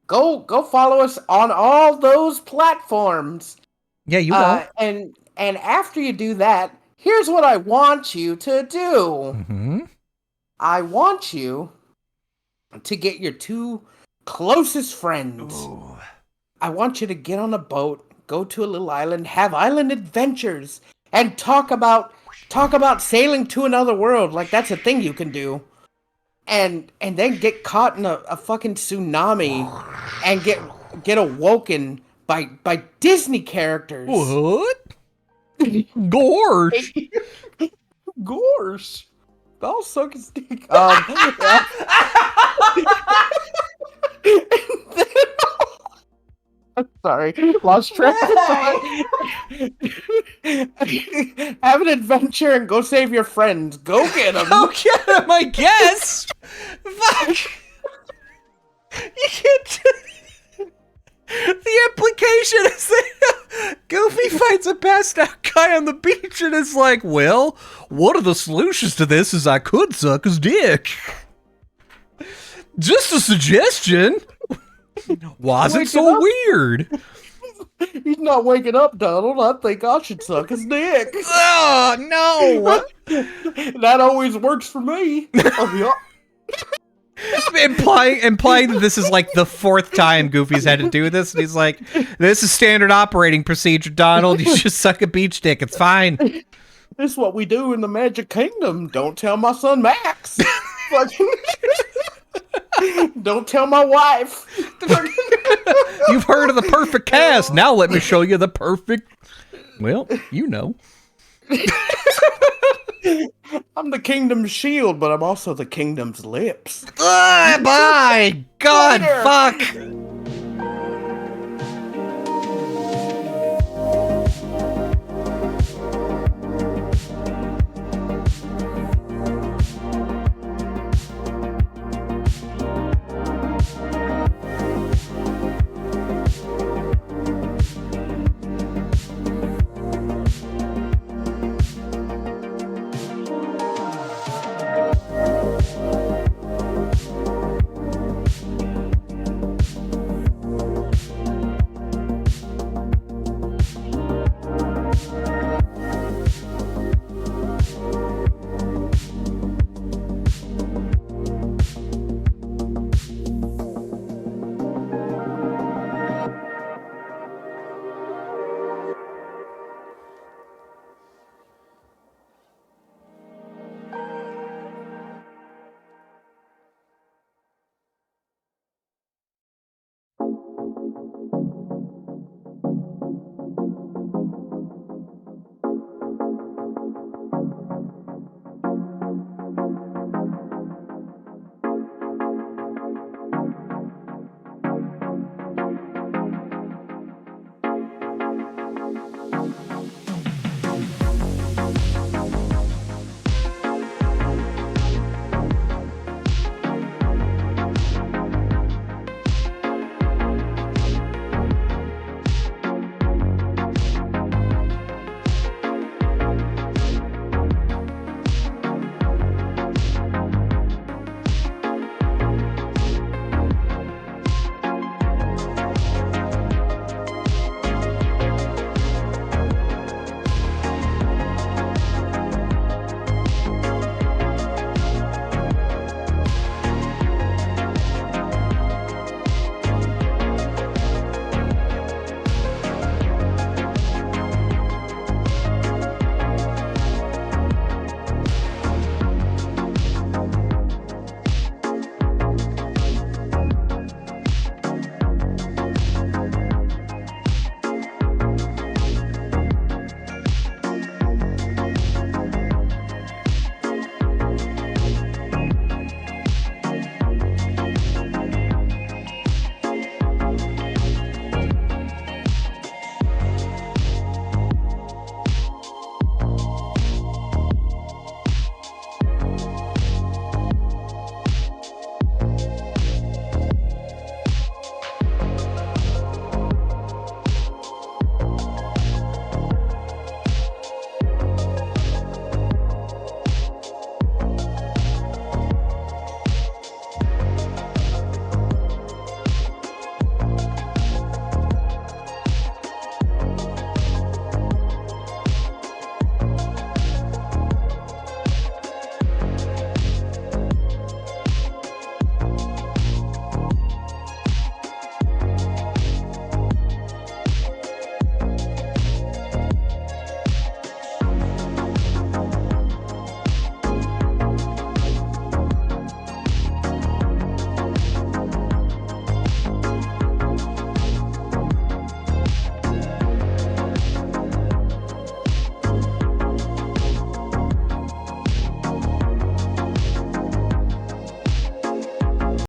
Go follow us on all those platforms. Yeah, you will. And after you do that, here's what I want you to do. Mm-hmm. I want you to get your 2 closest friends. Ooh. I want you to get on a boat, go to a little island, have island adventures, and talk about talk about sailing to another world like that's a thing you can do, and then get caught in a fucking tsunami and get awoken by Disney characters. What? Gorge. Gorse. I'll suck his dick. Sorry, lost track of thought. Have an adventure and go save your friends. Go get them. Go get him, I guess. Fuck. You can't. The implication is that Goofy fights a passed out guy on the beach and is like, well, one of the solutions to this is I could suck his dick. Just a suggestion. Wasn't so weird. He's not waking up, Donald. I think I should suck his dick. Oh, no. That always works for me. Implying that this is like the fourth time Goofy's had to do this, and he's like, this is standard operating procedure, Donald. You just suck a beach dick. It's fine. This is what we do in the Magic Kingdom. Don't tell my son Max. Don't tell my wife. You've heard of the perfect cast. Now let me show you the perfect. Well, you know. I'm the kingdom's shield, but I'm also the kingdom's lips. Bye. God, Later. fuck.